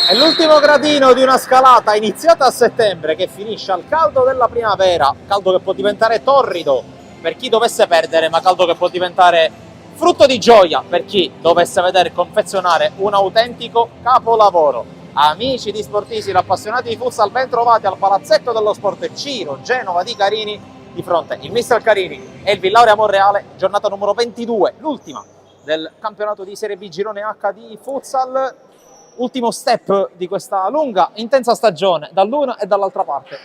È l'ultimo gradino di una scalata iniziata a settembre che finisce al caldo della primavera, caldo che può diventare torrido per chi dovesse perdere, ma caldo che può diventare frutto di gioia per chi dovesse vedere confezionare un autentico capolavoro. Amici di Sportisimo, appassionati di futsal, ben trovati al Palazzetto dello Sport Ciro Genova di Carini, di fronte il mister Carini e il Villauria Monreale, giornata numero 22, l'ultima del campionato di Serie B Girone H di futsal. Ultimo step di questa lunga, intensa stagione dall'una e dall'altra parte.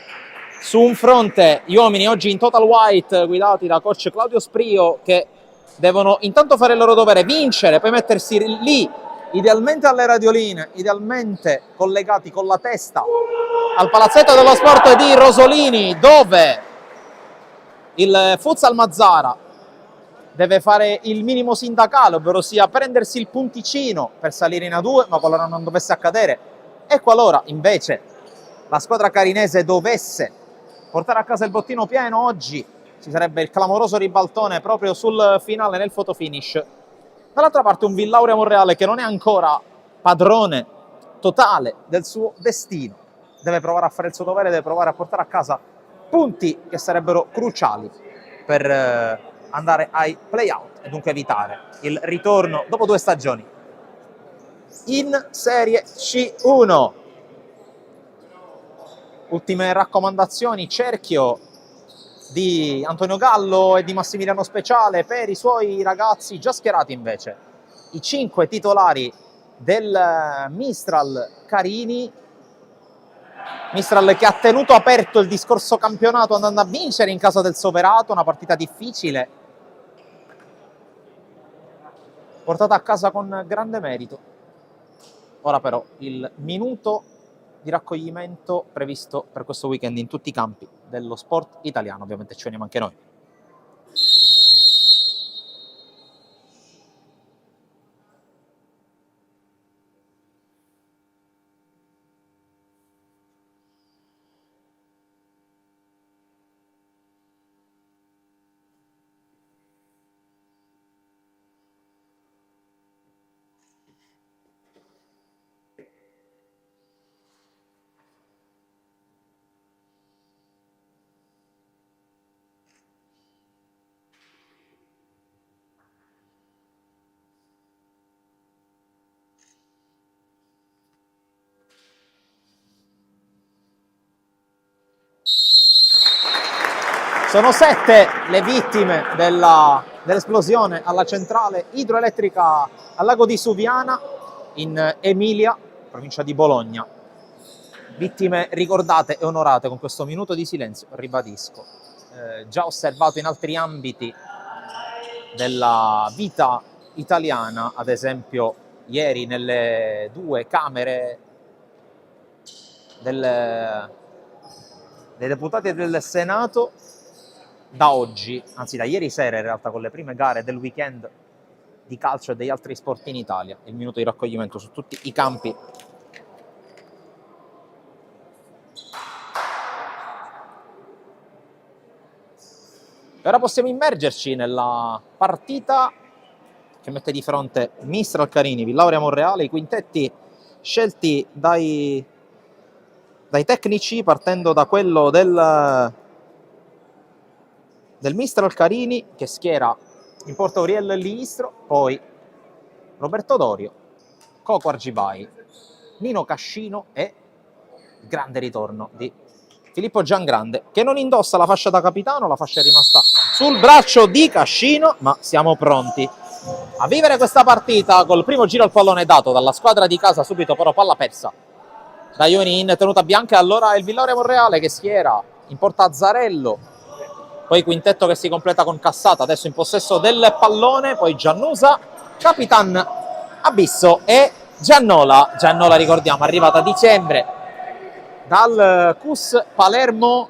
Su un fronte gli uomini oggi in total white guidati da coach Claudio Sprio, che devono intanto fare il loro dovere, vincere, poi mettersi lì, idealmente alle radioline, idealmente collegati con la testa al Palazzetto dello Sport di Rosolini, dove il futsal Mazzara deve fare il minimo sindacale, ovvero sia prendersi il punticino per salire in A2, ma qualora non dovesse accadere, e qualora invece la squadra carinese dovesse portare a casa il bottino pieno, oggi ci sarebbe il clamoroso ribaltone proprio sul finale, nel photo finish. Dall'altra parte un Villauria Monreale che non è ancora padrone totale del suo destino, deve provare a fare il suo dovere, deve provare a portare a casa punti che sarebbero cruciali per andare ai play-out e dunque evitare il ritorno dopo 2 stagioni in Serie C1. Ultime raccomandazioni, cerchio di Antonio Gallo e di Massimiliano Speciale per i suoi ragazzi già schierati invece. I 5 titolari del Mistral Carini, Mistral che ha tenuto aperto il discorso campionato andando a vincere in casa del Soverato, una partita difficile, portata a casa con grande merito. Ora però il minuto di raccoglimento previsto per questo weekend in tutti i campi dello sport italiano, ovviamente ci veniamo anche noi. Sono 7 le vittime dell'esplosione alla centrale idroelettrica al lago di Suviana in Emilia, provincia di Bologna. Vittime ricordate e onorate con questo minuto di silenzio, ribadisco. Già osservato in altri ambiti della vita italiana, ad esempio ieri nelle 2 camere dei deputati e del Senato, da oggi, anzi da ieri sera in realtà, con le prime gare del weekend di calcio e degli altri sport in Italia, il minuto di raccoglimento su tutti i campi. Ora possiamo immergerci nella partita che mette di fronte Mistral Carini, Villauria Monreale, i quintetti scelti dai tecnici, partendo da quello del Mistral Carini, che schiera in porta Auriel Listro, poi Roberto Dorio, Coco Argibai, Nino Cascino e il grande ritorno di Filippo Giangrande, che non indossa la fascia da capitano, la fascia è rimasta sul braccio di Cascino, ma siamo pronti a vivere questa partita col primo giro al pallone dato dalla squadra di casa, subito però palla persa da Ioni in tenuta bianca. E allora il Villauria Monreale che schiera in porta Azzarello, poi quintetto che si completa con Cassata, adesso in possesso del pallone, poi Giannusa, Capitan Abisso e Giannola. Giannola, ricordiamo, arrivata a dicembre dal CUS Palermo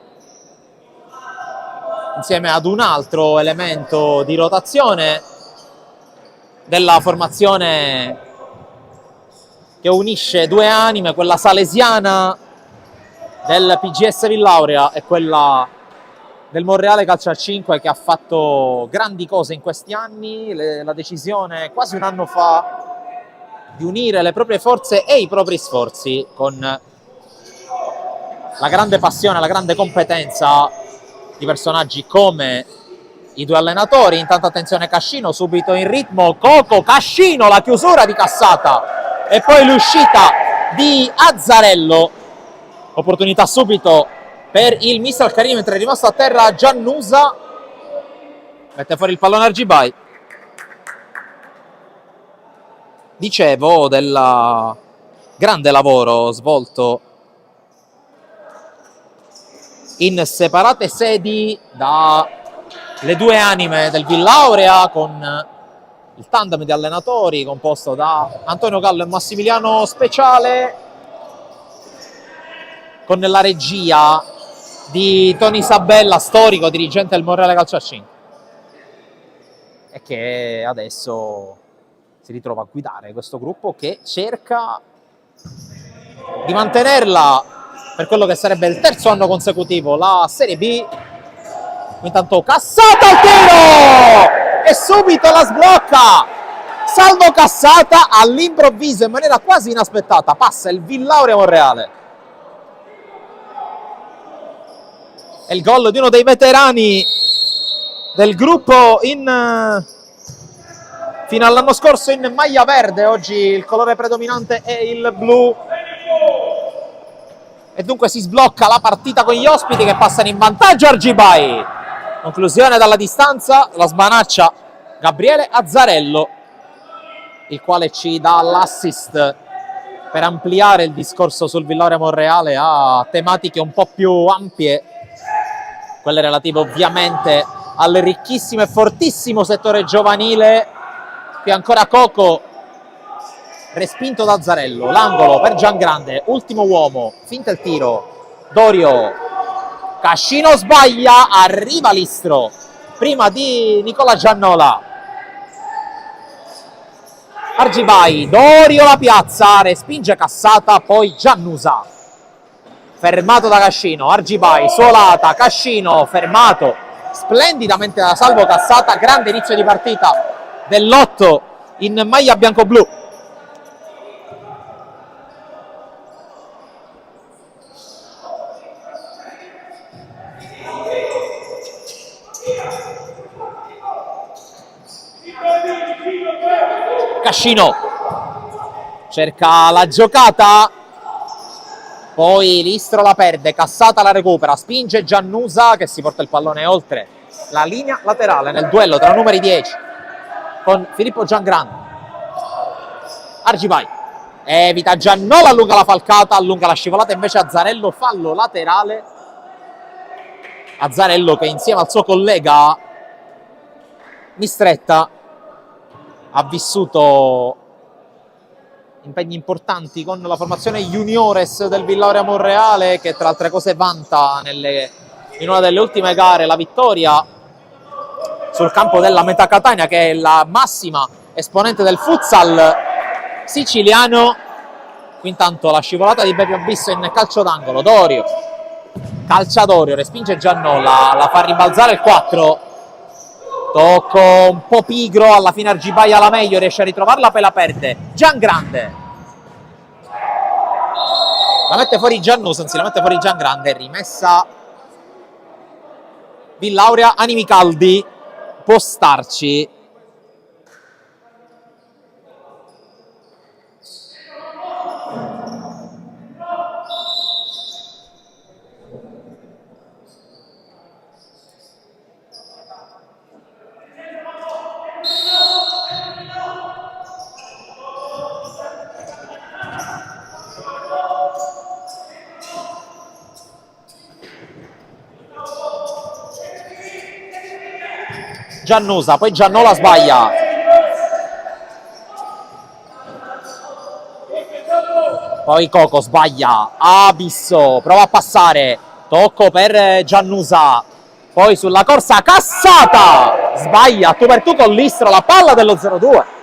insieme ad un altro elemento di rotazione della formazione che unisce 2 anime, quella salesiana del PGS Villauria e quella del Monreale Calcio a 5, che ha fatto grandi cose in questi anni. La decisione quasi un anno fa di unire le proprie forze e i propri sforzi con la grande passione, la grande competenza di personaggi come i due allenatori. Intanto attenzione Cascino, subito in ritmo Coco, Cascino, la chiusura di Cassata e poi l'uscita di Azzarello, opportunità subito per il miss Alcarini mentre è rimasto a terra Giannusa, mette fuori il pallone Argibai. Dicevo del grande lavoro svolto in separate sedi dalle due anime del Villaurea, con il tandem di allenatori composto da Antonio Gallo e Massimiliano Speciale, con la regia di Tony Sabella, storico dirigente del Monreale Calcio a 5, e che adesso si ritrova a guidare questo gruppo che cerca di mantenerla per quello che sarebbe il terzo anno consecutivo la Serie B. Intanto Cassata al tiro e subito la sblocca Salvo Cassata, all'improvviso in maniera quasi inaspettata passa il Villaurea Monreale. È il gol di uno dei veterani del gruppo fino all'anno scorso in maglia verde. Oggi il colore predominante è il blu e dunque si sblocca la partita con gli ospiti che passano in vantaggio. Argibai, conclusione dalla distanza, la smanaccia Gabriele Azzarello, il quale ci dà l'assist per ampliare il discorso sul Villaurea Monreale a tematiche un po' più ampie, quelle relative ovviamente al ricchissimo e fortissimo settore giovanile. Qui ancora Coco, respinto da Azzarello, l'angolo per Giangrande, ultimo uomo, finta il tiro, Dorio, Cascino sbaglia, arriva Listro prima di Nicola Giannola. Argibai, Dorio la piazza, respinge Cassata, poi Giannusa, fermato da Cascino. Argibai, suolata, Cascino fermato splendidamente da Salvo Cassata. Grande inizio di partita dell'8 in maglia bianco-blu. Cascino cerca la giocata, poi Listro la perde, Cassata la recupera, spinge Giannusa che si porta il pallone oltre la linea laterale nel duello tra numeri 10 con Filippo Giangrande. Argibai evita Giannola, allunga la falcata, allunga la scivolata invece Azzarello, fallo laterale. Azzarello che insieme al suo collega Mistretta ha vissuto impegni importanti con la formazione juniores del Villaurea Monreale, che tra altre cose vanta in una delle ultime gare la vittoria sul campo della Meta Catania, che è la massima esponente del futsal siciliano. Qui intanto la scivolata di Beppe Abisso in calcio d'angolo, Dorio calcia, Dorio respinge Giannola, la fa rimbalzare il 4, tocco un po' pigro, alla fine Argibai alla meglio, riesce a ritrovarla, poi la perde Giangrande, la mette fuori Giannusa, anzi la mette fuori Giangrande, rimessa Villaurea, animi caldi, può starci. Giannusa, poi Giannola sbaglia, poi Coco sbaglia, Abisso prova a passare, tocco per Giannusa, poi sulla corsa Cassata, sbaglia tu per tu con Listro, la palla dello 0-2.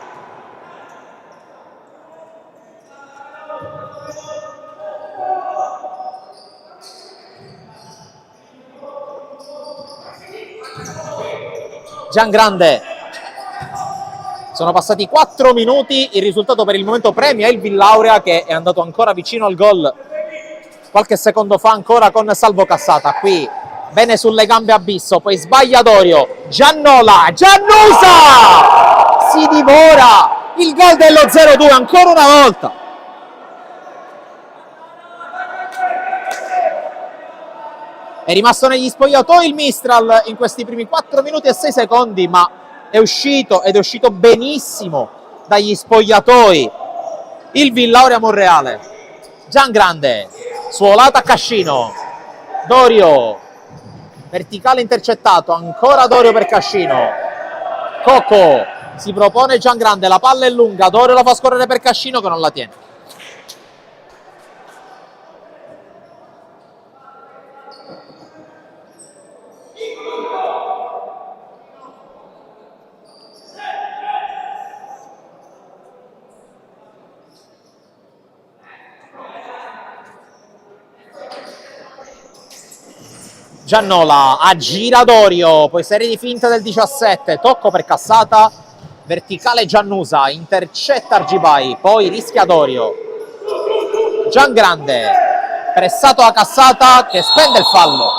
Giangrande Sono passati 4 minuti, il risultato per il momento premia il Villaurea, che è andato ancora vicino al gol qualche secondo fa ancora con Salvo Cassata. Qui bene sulle gambe Abisso, poi sbaglia Dorio, Giannola, Giannusa si divora il gol dello 0-2 ancora una volta. È rimasto negli spogliatoi il Mistral in questi primi 4 minuti e 6 secondi, ma è uscito, ed è uscito benissimo dagli spogliatoi il Villaurea Monreale. Giangrande, suolata a Cascino, Dorio, verticale intercettato, ancora Dorio per Cascino, Cocco, si propone Giangrande, la palla è lunga, Dorio la fa scorrere per Cascino che non la tiene. Giannola aggira Dorio, poi serie di finta del 17, tocco per Cassata, verticale Giannusa, intercetta Argibai, poi rischia Dorio. Giangrande, pressato a Cassata che spende il fallo.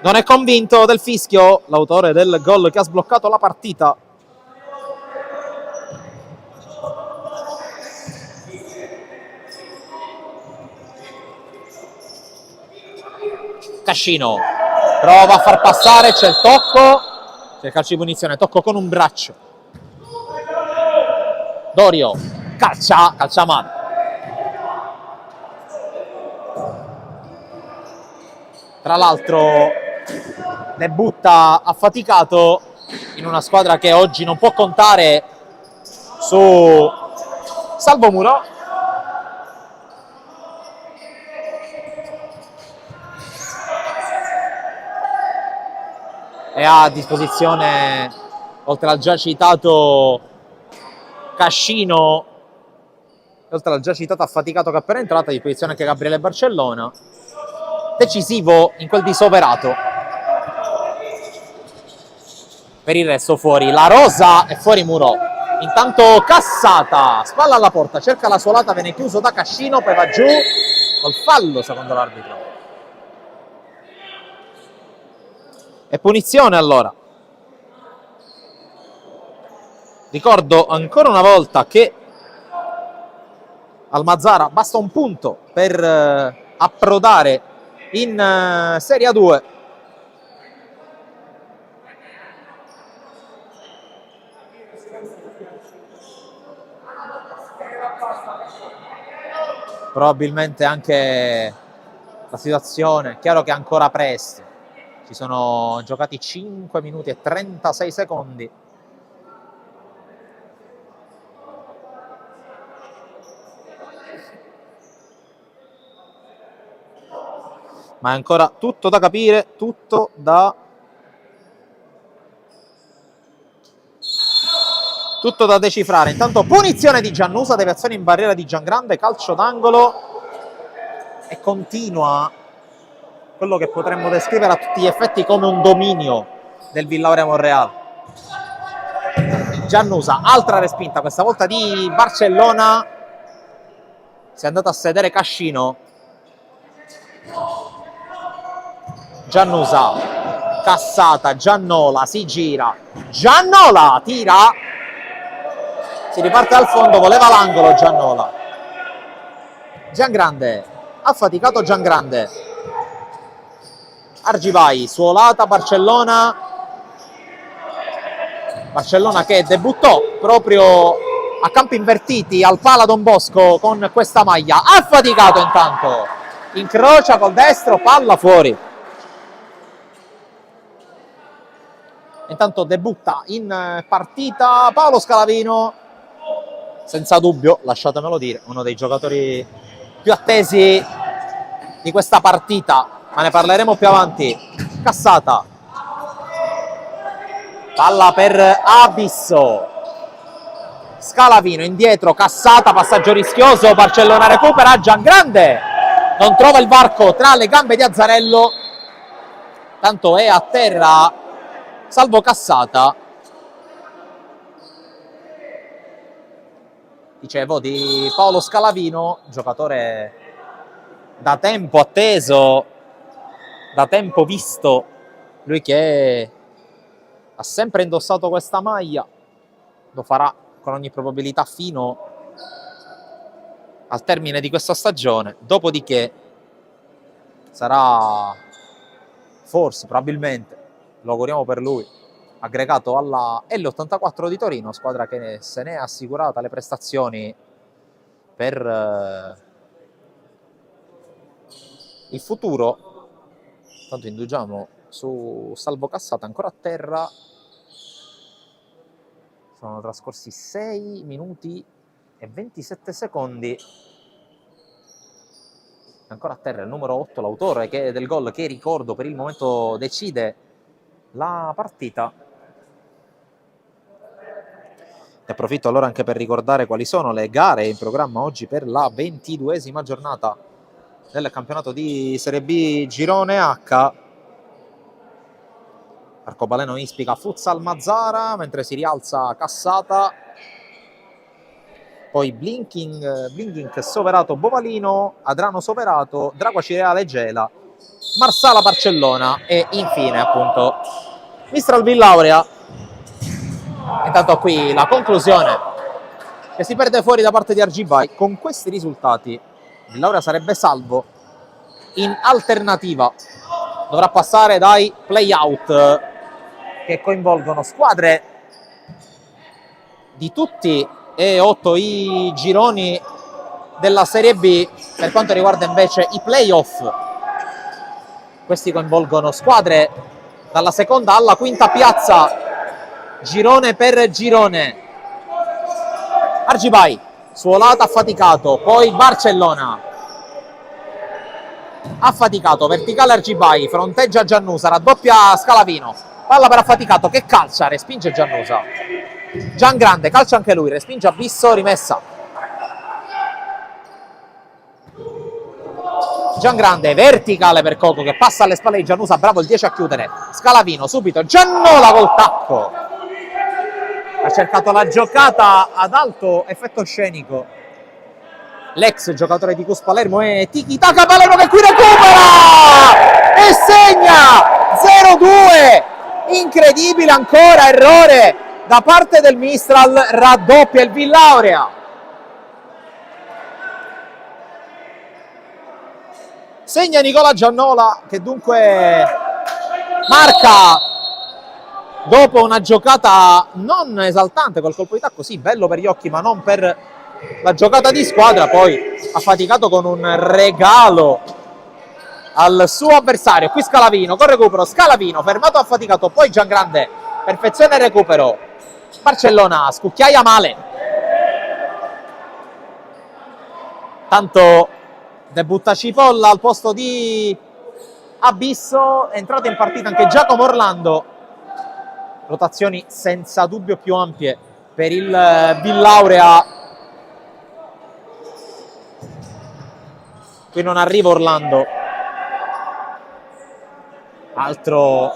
Non è convinto del fischio l'autore del gol che ha sbloccato la partita. Cascino prova a far passare, c'è il tocco, c'è il calcio di punizione, tocco con un braccio. Dorio calcia mano. Tra l'altro debutta affaticato in una squadra che oggi non può contare su Salvo Muro. E ha a disposizione, oltre al già citato Cascino, oltre al già citato affaticato che è appena entrato, a disposizione anche Gabriele Barcellona, decisivo in quel disoperato. Per il resto fuori La Rosa e fuori Muro. Intanto Cassata, spalla alla porta, cerca la suolata, viene chiuso da Cascino, poi va giù col fallo secondo l'arbitro. E punizione allora. Ricordo ancora una volta che al Mazara basta un punto per approdare in Serie A2. Probabilmente anche la situazione, è chiaro che è ancora presto. Ci sono giocati 5 minuti e 36 secondi. Ma è ancora tutto da capire, tutto da decifrare. Intanto punizione di Giannusa, deviazione in barriera di Giangrande, calcio d'angolo e continua quello che potremmo descrivere a tutti gli effetti come un dominio del Villaurea Monreale. Giannusa, altra respinta, questa volta di Barcellona, si è andato a sedere Cascino. Giannusa, Cassata, Giannola, si gira, Giannola tira, si riparte dal fondo, voleva l'angolo Giannola. Giangrande, affaticato Giangrande. Argibai, suolata Barcellona che debuttò proprio a campi invertiti al Pala Don Bosco con questa maglia. Affaticato intanto, incrocia col destro, palla fuori. Intanto debutta in partita Paolo Scalavino, senza dubbio, lasciatemelo dire, uno dei giocatori più attesi di questa partita, ma ne parleremo più avanti. Cassata, palla per Abisso, Scalavino indietro, Cassata, passaggio rischioso, Barcellona recupera, Giangrande non trova il varco tra le gambe di Azzarello, tanto è a terra Salvo Cassata, dicevo, di Paolo Scalavino, giocatore da tempo atteso, da tempo visto, lui che ha sempre indossato questa maglia, lo farà con ogni probabilità fino al termine di questa stagione, dopodiché sarà forse, probabilmente, lo auguriamo per lui, aggregato alla L84 di Torino, squadra che se ne è assicurata le prestazioni per il futuro. Tanto indugiamo su Salvo Cassata, ancora a terra. Sono trascorsi 6 minuti e 27 secondi. Ancora a terra il numero 8, l'autore del gol che, ricordo, per il momento decide la partita. Ne approfitto allora anche per ricordare quali sono le gare in programma oggi per la 22esima giornata del campionato di Serie B Girone H. Arcobaleno Ispica Futsal Mazzara, mentre si rialza Cassata. Poi Blinking Soverato Bovalino, Adrano Soverato, Dragoci Reale Gela, Marsala Barcellona e infine appunto Mistral Villaurea. Intanto qui la conclusione che si perde fuori da parte di Argibai. Con questi risultati Villaurea sarebbe salvo. In alternativa dovrà passare dai play-out che coinvolgono squadre di tutti e 8 i gironi della Serie B. Per quanto riguarda invece i play-off, questi coinvolgono squadre dalla seconda alla quinta piazza, girone per girone. Argibai, Suolata affaticato, poi Barcellona affaticato, verticale Argibai, fronteggia Giannusa, raddoppia Scalavino, palla per affaticato che calcia, respinge Giannusa. Giangrande calcia anche lui, respinge Abisso, rimessa. Giangrande, verticale per Coco che passa alle spalle di Giannusa, bravo il 10 a chiudere. Scalavino subito, Giannola col tacco. Ha cercato la giocata ad alto effetto scenico l'ex giocatore di Cus Palermo e Tiki Taka Palermo che qui recupera e segna 0-2. Incredibile, ancora errore da parte del Mistral, raddoppia il Villaurea. Segna Nicola Giannola che dunque marca dopo una giocata non esaltante col colpo di tacco, sì, bello per gli occhi ma non per la giocata di squadra. Poi ha faticato con un regalo al suo avversario. Qui Scalavino con recupero, Scalavino fermato, affaticato, poi Giangrande perfezione il recupero. Barcellona scucchiaia male, tanto debutta Cipolla al posto di Abisso. È entrato in partita anche Giacomo Orlando, rotazioni senza dubbio più ampie per il Villaurea. Qui non arriva Orlando, altro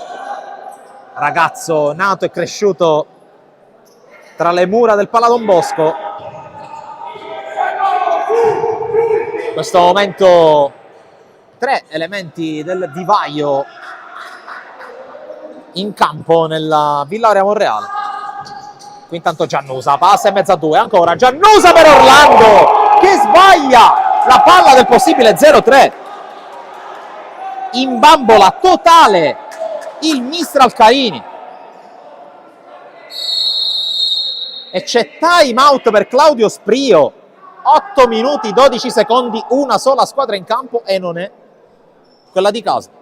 ragazzo nato e cresciuto tra le mura del Pala Don Bosco. In questo momento 3 elementi del vivaio in campo nella Villaurea Monreale. Qui intanto Giannusa passa in mezzo a 2, ancora Giannusa per Orlando che sbaglia la palla del possibile 0-3. In bambola totale il Mistral Carini e c'è time out per Claudio Sprio. 8 minuti 12 secondi, una sola squadra in campo e non è quella di casa.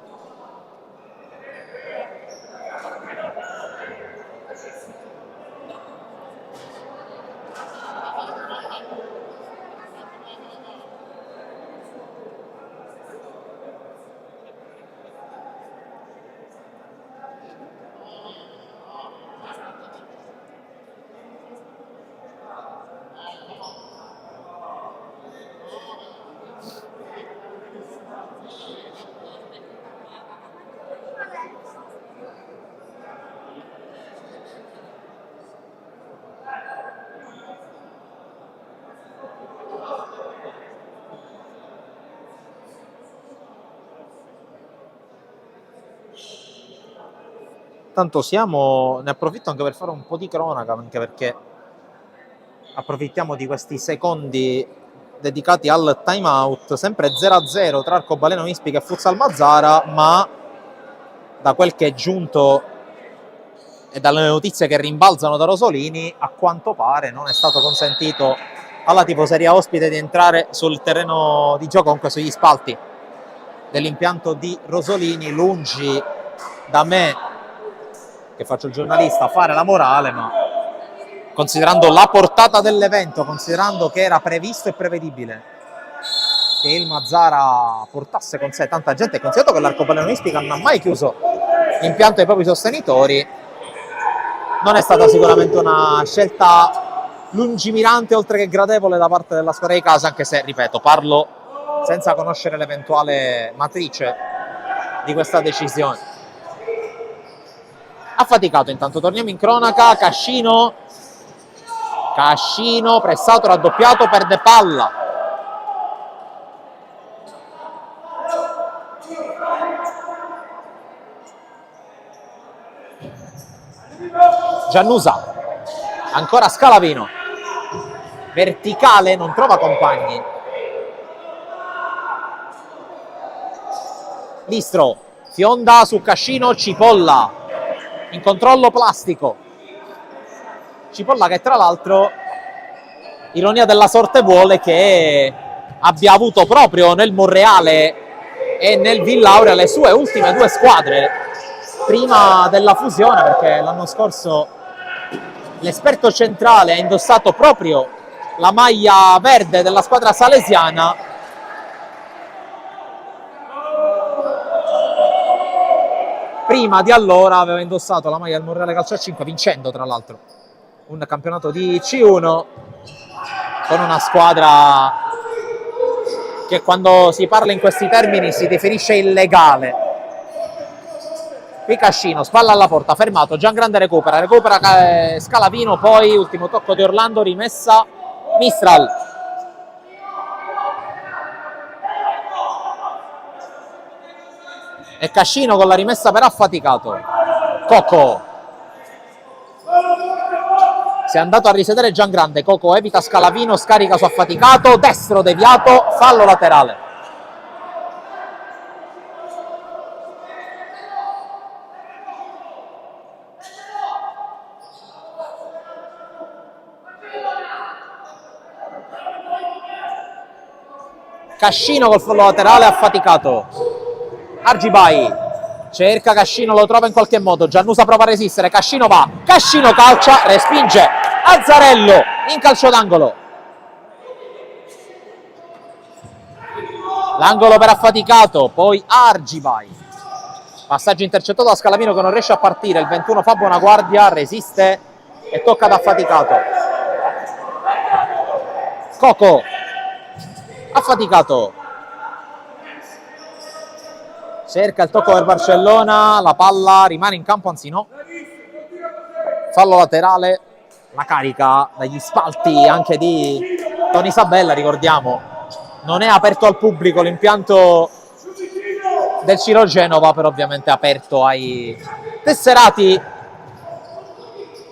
Tanto ne approfitto anche per fare un po' di cronaca, anche perché approfittiamo di questi secondi dedicati al time out, sempre 0-0 tra Arcobaleno Ispica e Futsal Mazara, ma da quel che è giunto e dalle notizie che rimbalzano da Rosolini, a quanto pare non è stato consentito alla tifoseria ospite di entrare sul terreno di gioco, comunque sugli spalti dell'impianto di Rosolini. Lungi da me, che faccio il giornalista, fare la morale, ma considerando la portata dell'evento, considerando che era previsto e prevedibile che il Mazara portasse con sé tanta gente, e considerato che l'Arcobaleno Ispica non ha mai chiuso l'impianto ai propri sostenitori, non è stata sicuramente una scelta lungimirante oltre che gradevole da parte della squadra di casa, anche se, ripeto, parlo senza conoscere l'eventuale matrice di questa decisione. Affaticato intanto, torniamo in cronaca. Cascino, pressato, raddoppiato, perde palla. Giannusa, ancora Scalavino, verticale, non trova compagni. Listro, fionda su Cascino, Cipolla in controllo plastico. Cipolla che tra l'altro, ironia della sorte vuole che abbia avuto proprio nel Monreale e nel Villauria le sue ultime due squadre prima della fusione, perché l'anno scorso l'esperto centrale ha indossato proprio la maglia verde della squadra salesiana. Prima di allora aveva indossato la maglia del Monreale Calcio a 5, vincendo tra l'altro un campionato di C1 con una squadra che, quando si parla in questi termini, si definisce illegale. Qui Cascino, spalla alla porta, fermato, Giangrande recupera Scalavino, poi ultimo tocco di Orlando, rimessa Mistral. E Cascino con la rimessa per Affaticato. Coco si è andato a risedere Giangrande, Coco evita Scalavino, scarica su Affaticato, destro deviato, fallo laterale. Cascino col fallo laterale, Affaticato. Argibai cerca Cascino, lo trova in qualche modo, Giannusa prova a resistere, Cascino va, Cascino calcia, respinge Azzarello in calcio d'angolo. L'angolo per Affaticato, poi Argibai, passaggio intercettato da Scalavino che non riesce a partire, il 21 fa buona guardia, resiste e tocca ad Affaticato. Coco, Affaticato, cerca il tocco per Barcellona, la palla rimane in campo, anzi no, fallo laterale. La carica dagli spalti anche di Tony Sabella, ricordiamo, non è aperto al pubblico l'impianto del Ciro Genova, però ovviamente è aperto ai tesserati,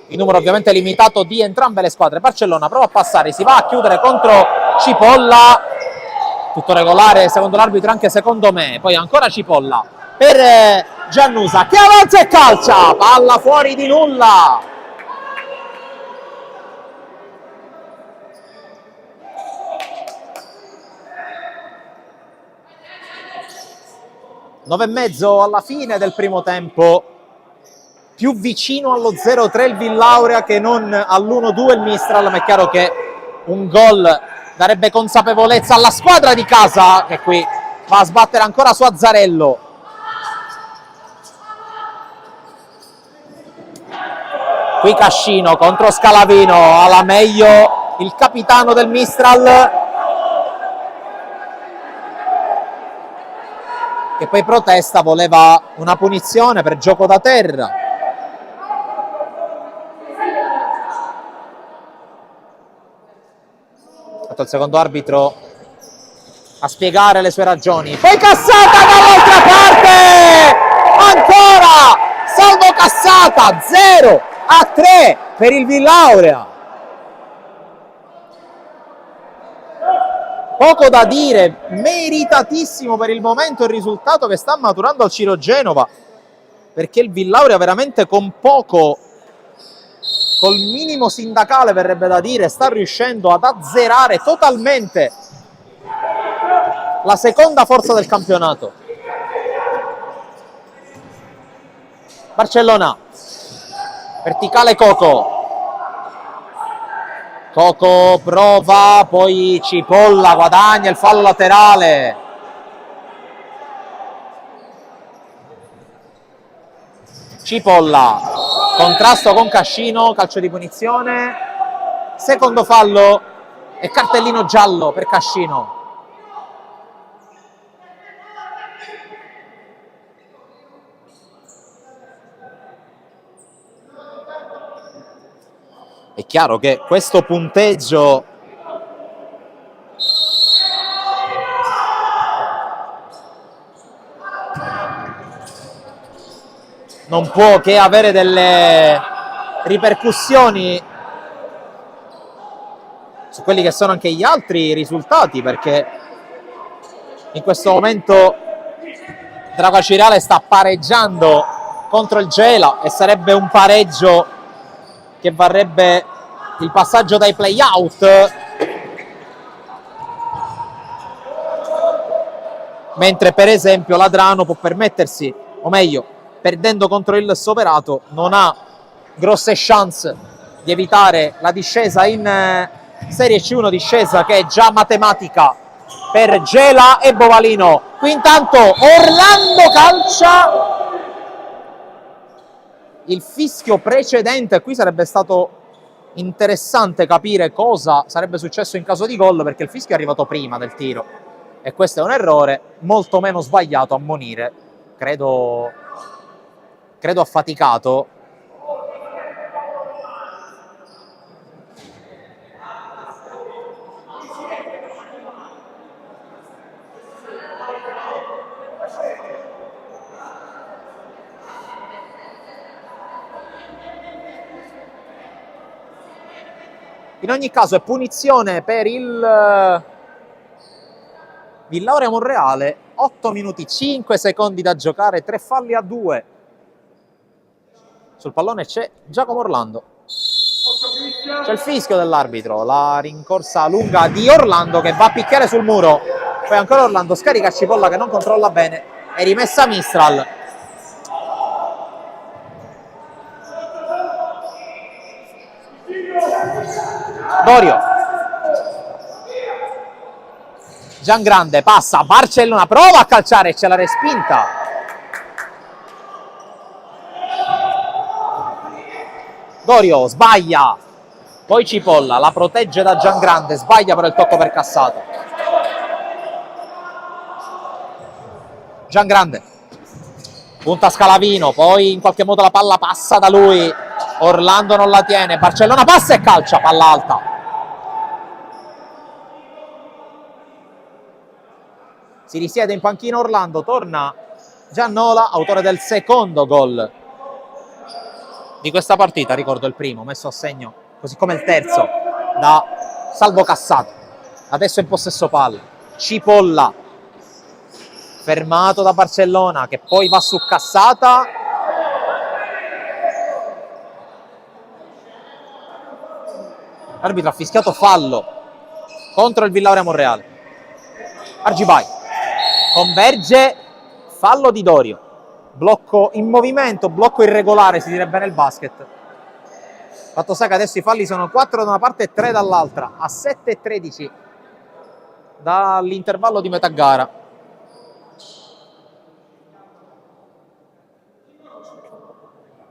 in numero ovviamente limitato di entrambe le squadre. Barcellona prova a passare, si va a chiudere contro Cipolla, tutto regolare secondo l'arbitro, anche secondo me. Poi ancora Cipolla per Giannusa che avanza e calcia, palla fuori di nulla. Nove e mezzo alla fine del primo tempo, più vicino allo 0-3 il Villauria che non all'1-2 il Mistral, ma è chiaro che un gol darebbe consapevolezza alla squadra di casa, che qui va a sbattere ancora su Azzarello. Qui Cascino contro Scalavino, alla meglio il capitano del Mistral, che poi protesta, voleva una punizione per gioco da terra. Il secondo arbitro a spiegare le sue ragioni, poi cassata dall'altra parte, ancora salvo Salvo Cassata, 0-3 per il Villaurea. Poco da dire, meritatissimo per il momento il risultato che sta maturando al Ciro Genova, perché il Villaurea veramente con poco, col minimo sindacale verrebbe da dire, sta riuscendo ad azzerare totalmente la seconda forza del campionato. Barcellona, verticale Coco. Coco prova, poi Cipolla guadagna il fallo laterale. Cipolla, contrasto con Cascino, calcio di punizione, secondo fallo e cartellino giallo per Cascino. È chiaro che questo punteggio non può che avere delle ripercussioni su quelli che sono anche gli altri risultati, perché in questo momento Drago Acireale sta pareggiando contro il Gela e sarebbe un pareggio che varrebbe il passaggio dai play-out, mentre per esempio Ladrano può permettersi, o meglio, perdendo contro il Soverato, non ha grosse chance di evitare la discesa in Serie C1, discesa che è già matematica per Gela e Bovalino. Qui intanto Orlando calcia. Il fischio precedente, qui sarebbe stato interessante capire cosa sarebbe successo in caso di gol, perché il fischio è arrivato prima del tiro e questo è un errore molto meno sbagliato a ammonire, credo affaticato. In ogni caso è punizione per il Villaurea Monreale, 8 minuti 5 secondi da giocare, 3 falli a 2. Sul pallone c'è Giacomo Orlando. C'è il fischio dell'arbitro, la rincorsa lunga di Orlando che va a picchiare sul muro. Poi ancora Orlando scarica Cipolla che non controlla bene, è rimessa Mistral. Dorio, Giangrande passa, Barcellona prova a calciare e c'è la respinta. Dorio sbaglia, poi Cipolla la protegge da Giangrande, sbaglia però il tocco per Cassato. Giangrande punta Scalavino, poi in qualche modo la palla passa da lui, Orlando non la tiene, Barcellona passa e calcia, palla alta. Si risiede in panchina Orlando, torna Giannola, autore del secondo gol di questa partita, ricordo il primo, messo a segno, così come il terzo, da Salvo Cassato. Adesso in possesso palla, Cipolla, fermato da Barcellona, che poi va su Cassata. L'arbitro ha fischiato fallo contro il Villaurea Monreale. Argibai converge, fallo di Dorio, blocco in movimento, blocco irregolare si direbbe nel basket. Fatto sta che adesso i falli sono 4 da una parte e 3 dall'altra, a 7:13 dall'intervallo di metà gara.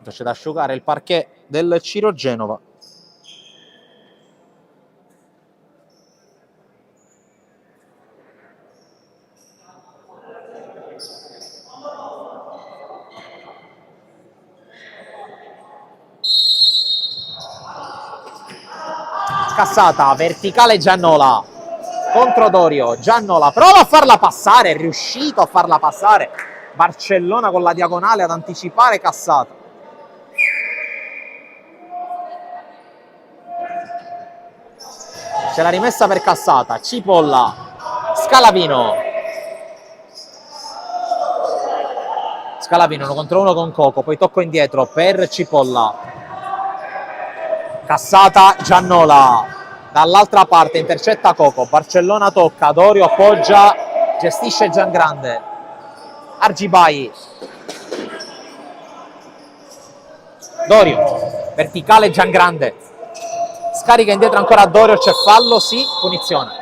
C'è da asciugare il parquet del Ciro Genova. Cassata, verticale Giannola contro Dorio, Giannola prova a farla passare, è riuscito a farla passare, Barcellona con la diagonale ad anticipare Cassata. c'è la rimessa per Cassata, Cipolla, Scalavino. Scalavino 1 contro 1 con Coco, poi tocco indietro per Cipolla. Cassata, Giannola. Dall'altra parte intercetta Coco, Barcellona tocca, Dorio appoggia, gestisce Giangrande. Argibai. Dorio, verticale Giangrande. Scarica indietro ancora Dorio, c'è fallo, sì, punizione.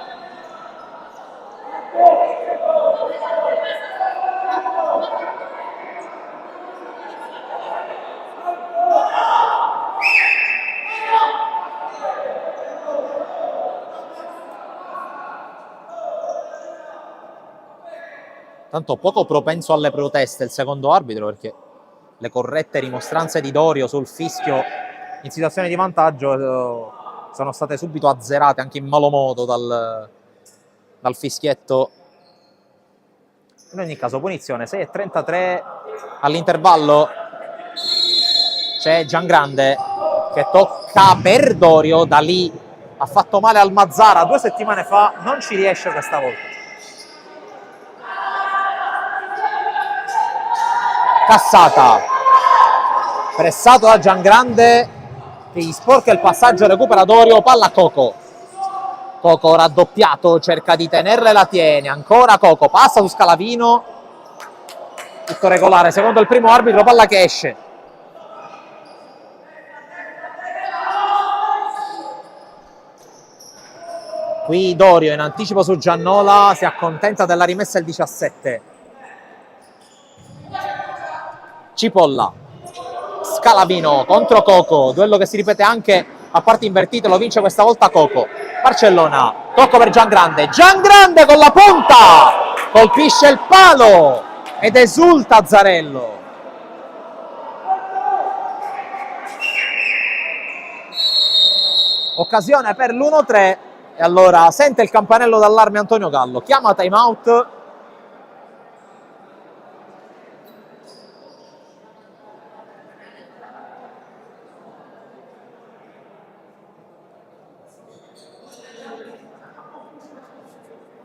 Tanto poco propenso alle proteste il secondo arbitro, perché le corrette rimostranze di Dorio sul fischio in situazione di vantaggio sono state subito azzerate anche in malo modo dal fischietto. In ogni caso punizione, 6:33 all'intervallo. C'è Giangrande che tocca per Dorio, da lì ha fatto male al Mazzara 2 settimane fa, non ci riesce questa volta. Cassata, pressato da Giangrande che gli sporca il passaggio, recupera Dorio, palla a Coco. Coco raddoppiato, cerca di tenerla e la tiene, ancora Coco, passa su Scalavino, tutto regolare, secondo il primo arbitro, palla che esce. Qui Dorio in anticipo su Giannola, si accontenta della rimessa il 17. Cipolla, Scalavino contro Coco, duello che si ripete anche a parti invertite, lo vince questa volta Coco. Barcellona, tocco per Giangrande, Giangrande con la punta, colpisce il palo ed esulta Azzarello. Occasione per l'1-3 e allora sente il campanello d'allarme Antonio Gallo, chiama time out.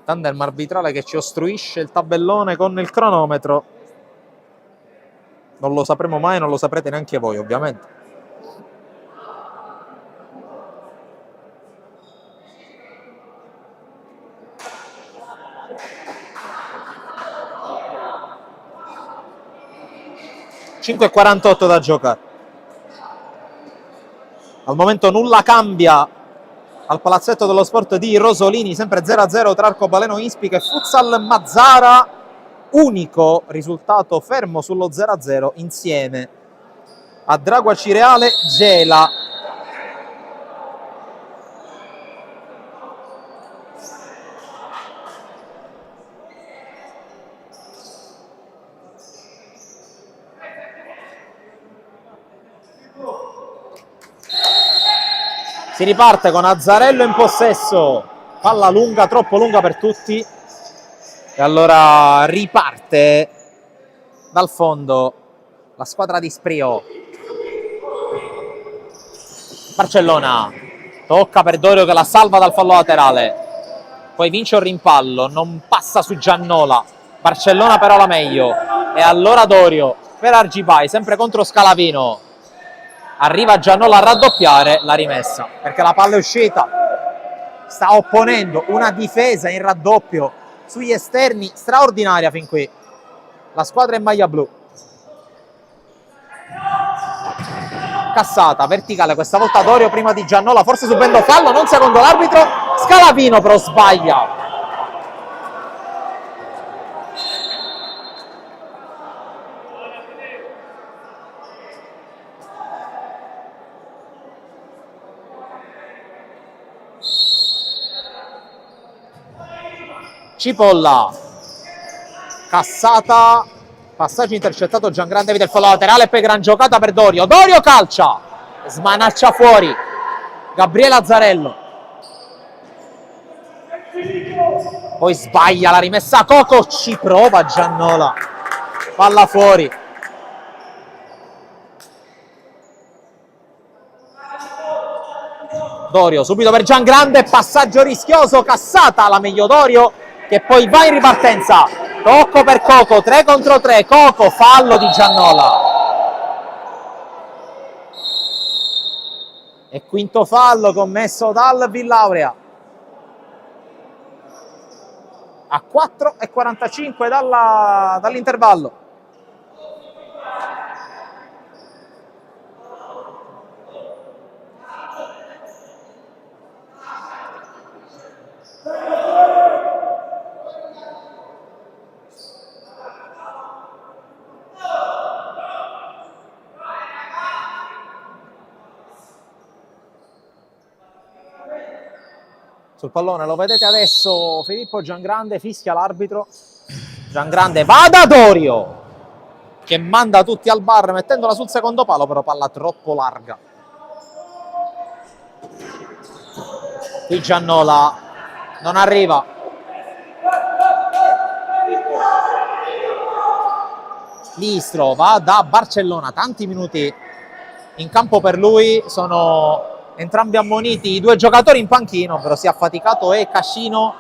Tandem arbitrale che ci ostruisce il tabellone con il cronometro. Non lo sapremo mai, non lo saprete neanche voi, ovviamente. (5:48 da giocare). Al momento nulla cambia al palazzetto dello sport di Rosolini, sempre 0-0 tra Arcobaleno Ispica e Futsal Mazzara, unico risultato fermo sullo 0-0 insieme a Dragua Cireale Gela. Si riparte con Azzarello in possesso, palla lunga, troppo lunga per tutti, e allora riparte dal fondo la squadra di Sprio. Barcellona, tocca per Dorio che la salva dal fallo laterale, poi vince un rimpallo, non passa su Giannola, Barcellona però la meglio, e allora Dorio per Argibai, sempre contro Scalavino. Arriva Giannola a raddoppiare la rimessa, perché la palla è uscita. Sta opponendo una difesa in raddoppio sugli esterni straordinaria fin qui la squadra in maglia blu. Cassata, verticale, questa volta Dorio prima di Giannola, forse subendo fallo, non secondo l'arbitro. Scalavino però sbaglia. Cipolla, Cassata, passaggio intercettato, Giangrande vede il fallo laterale e poi gran giocata per Dorio. Dorio calcia, smanaccia fuori Gabriele Azzarello, poi sbaglia la rimessa Coco, ci prova Giannola, palla fuori. Dorio subito per Giangrande, passaggio rischioso, cassata la meglio Dorio che poi va in ripartenza, tocco per Coco, 3 contro 3, Coco, fallo di Giannola. E quinto fallo commesso dal Villaurea. A 4:45 dall'intervallo. Sul pallone lo vedete adesso Filippo Giangrande, fischia l'arbitro. Giangrande va da Dorio che manda tutti al bar mettendola sul secondo palo, però palla troppo larga. Qui Giannola non arriva. Listro va da Barcellona, tanti minuti in campo per lui, sono entrambi ammoniti i due giocatori in panchino, però si è affaticato e Cascino.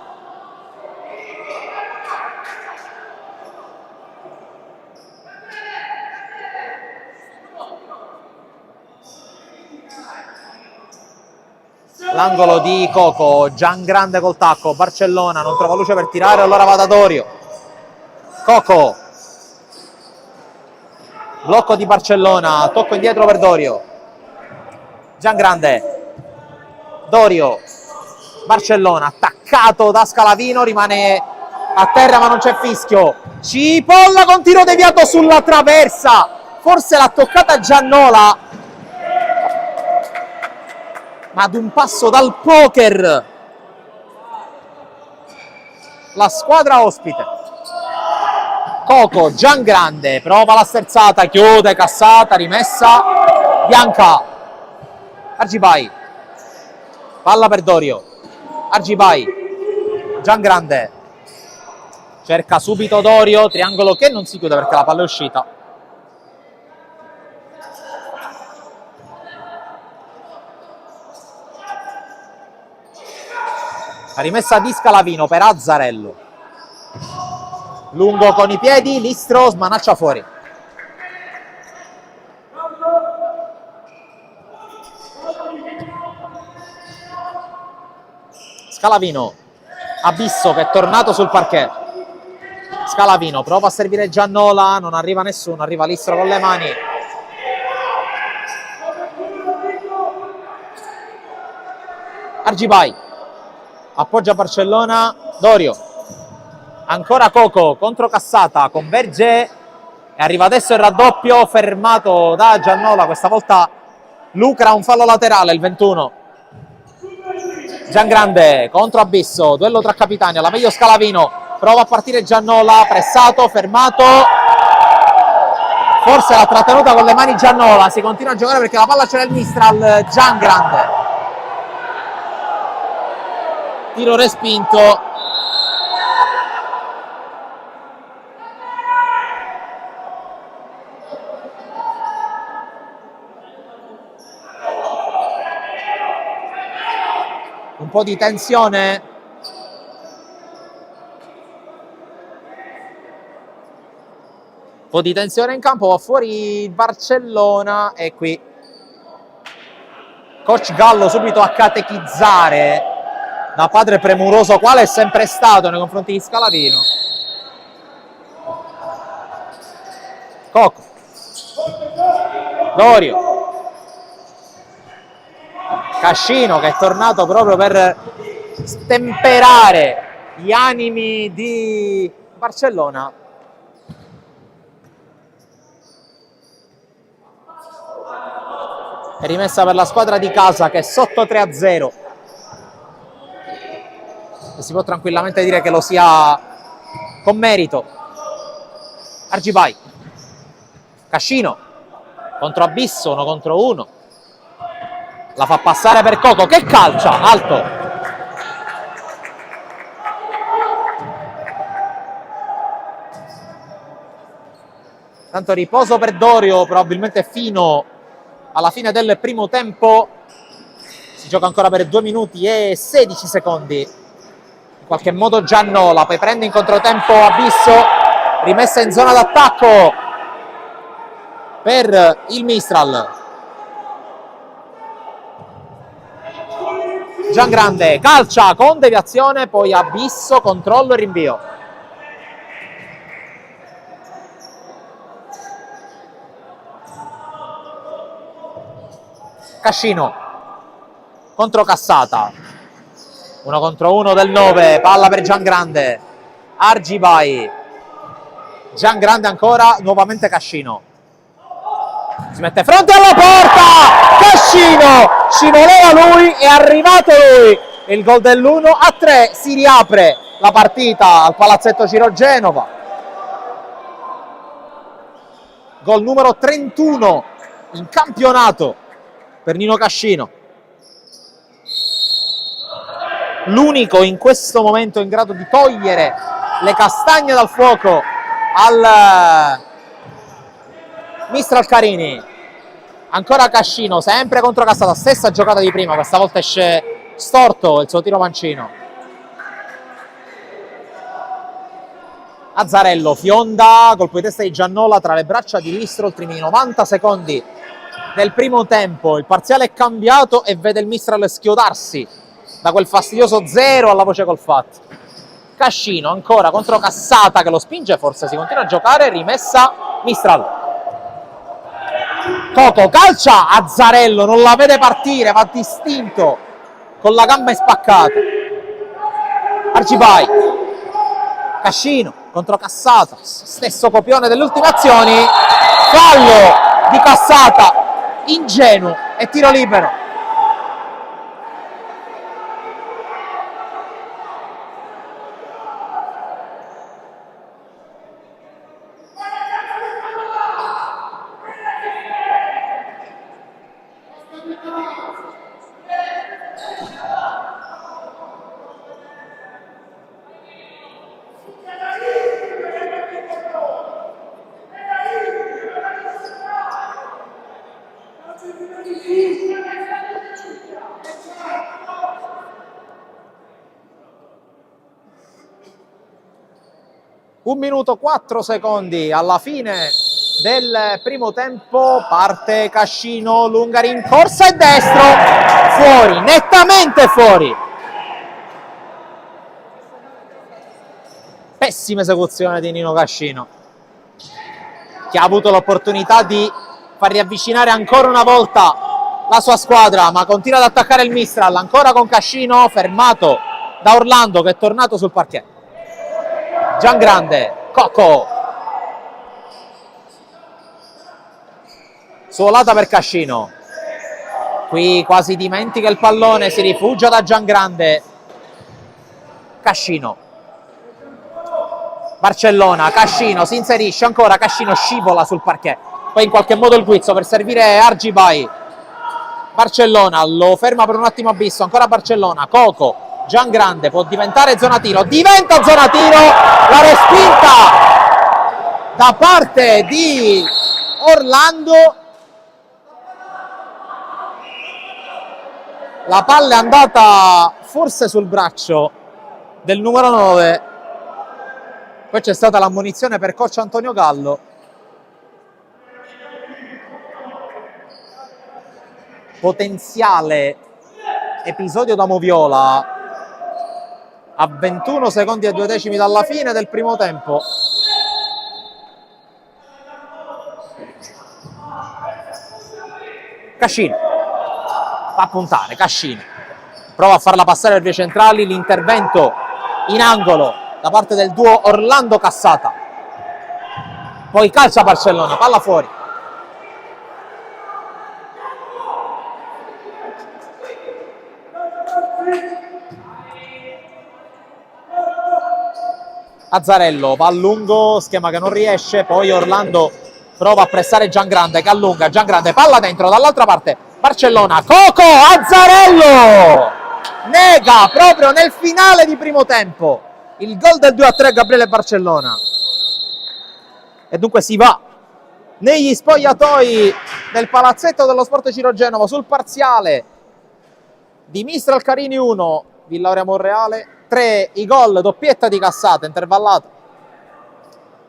L'angolo di Coco, Giangrande col tacco, Barcellona non trova luce per tirare, allora va da Dorio. Coco, blocco di Barcellona, tocco indietro per Dorio. Giangrande, Dorio, Barcellona, attaccato da Scalavino, rimane a terra ma non c'è fischio. Cipolla con tiro deviato sulla traversa, forse l'ha toccata Giannola, ma ad un passo dal poker la squadra ospite. Coco, Giangrande, prova la sterzata, chiude, cassata, rimessa, Bianca, Argibai, palla per Dorio, Argibai, Giangrande, cerca subito Dorio, triangolo che non si chiude perché la palla è uscita. La rimessa di Scalavino per Azzarello. Lungo con i piedi, Listro smanaccia fuori. Scalavino, Abisso che è tornato sul parquet. Scalavino prova a servire Giannola, non arriva nessuno, arriva Listro con le mani. Argibai, appoggia Barcellona, Dorio, ancora Coco, contro Cassata, converge e arriva adesso il raddoppio, fermato da Giannola, questa volta lucra un fallo laterale, il 21. Giangrande contro Abisso, duello tra capitani, alla meglio Scalavino, prova a partire Giannola, pressato, fermato, forse l'ha trattenuta con le mani Giannola, si continua a giocare perché la palla c'è nel Mistral. Giangrande, tiro respinto. Un po' di tensione. Un po' di tensione in campo, va fuori Barcellona e qui coach Gallo subito a catechizzare, da padre premuroso quale è sempre stato nei confronti di Scalavino. Coco, Dorio, Cascino che è tornato proprio per stemperare gli animi di Barcellona. È rimessa per la squadra di casa che è sotto 3-0 e si può tranquillamente dire che lo sia con merito. Argibai, Cascino contro Abisso, 1 contro 1, la fa passare per Coco che calcia alto. Tanto riposo per Dorio, probabilmente fino alla fine del primo tempo. Si gioca ancora per 2 minuti e 16 secondi. In qualche modo Giannola, poi prende in controtempo Abisso, rimessa in zona d'attacco per il Mistral. Giangrande calcia con deviazione, poi Abisso, controllo e rinvio. Cascino contro Cassata, 1 contro 1 del 9, palla per Giangrande, Argibai, Giangrande ancora, nuovamente Cascino, si mette fronte alla porta, Cascino, ci voleva lui, è arrivato lui, il gol dell'1-3, si riapre la partita al Palazzetto Ciro Genova, gol numero 31 in campionato per Nino Cascino, l'unico in questo momento in grado di togliere le castagne dal fuoco al Mistral Carini. Ancora Cascino, sempre contro Cassata, stessa giocata di prima, questa volta esce storto il suo tiro mancino. Azzarello fionda, colpo di testa di Giannola tra le braccia di Listro, ultimi 90 secondi del primo tempo, il parziale è cambiato e vede il Mistral schiodarsi da quel fastidioso 0 alla voce col fatto. Cascino ancora contro Cassata che lo spinge, forse si continua a giocare, rimessa Mistral. Coco calcia, Azzarello non la vede partire, va distinto con la gamba spaccata. Argibai, Cascino contro Cassata, stesso copione delle ultime azioni, fallo di Cassata, ingenuo e tiro libero. Un minuto 4 secondi alla fine del primo tempo, parte Cascino, lunga rincorsa e destro, fuori, nettamente fuori. Pessima esecuzione di Nino Cascino, che ha avuto l'opportunità di far riavvicinare ancora una volta la sua squadra, ma continua ad attaccare il Mistral, ancora con Cascino, fermato da Orlando che è tornato sul parquet. Giangrande, Coco, suolata per Cascino, qui quasi dimentica il pallone, si rifugia da Giangrande. Cascino, Barcellona, Cascino si inserisce ancora, Cascino scivola sul parquet, poi in qualche modo il guizzo per servire Argibai. Barcellona lo ferma per un attimo Abisso, ancora Barcellona, Coco, Giangrande, può diventare zona tiro, diventa zona tiro, la respinta da parte di Orlando, la palla è andata forse sul braccio del numero 9, poi c'è stata l'ammonizione per coach Antonio Gallo. Potenziale episodio da moviola a 21 secondi e 2 decimi dalla fine del primo tempo. Cascino va a puntare, Cascino prova a farla passare per vie centrali, l'intervento in angolo da parte del duo Orlando Cassata, poi calcia Barcellona, palla fuori. Azzarello va a lungo, schema che non riesce, poi Orlando prova a pressare Giangrande che allunga, Giangrande palla dentro, dall'altra parte Barcellona, Coco, Azzarello nega proprio nel finale di primo tempo il gol del 2-3 Gabriele Barcellona, e dunque si va negli spogliatoi del Palazzetto dello Sport Ciro Genova sul parziale di Mistral Carini 1, Villauria Monreale 3, i gol doppietta di Cassata intervallata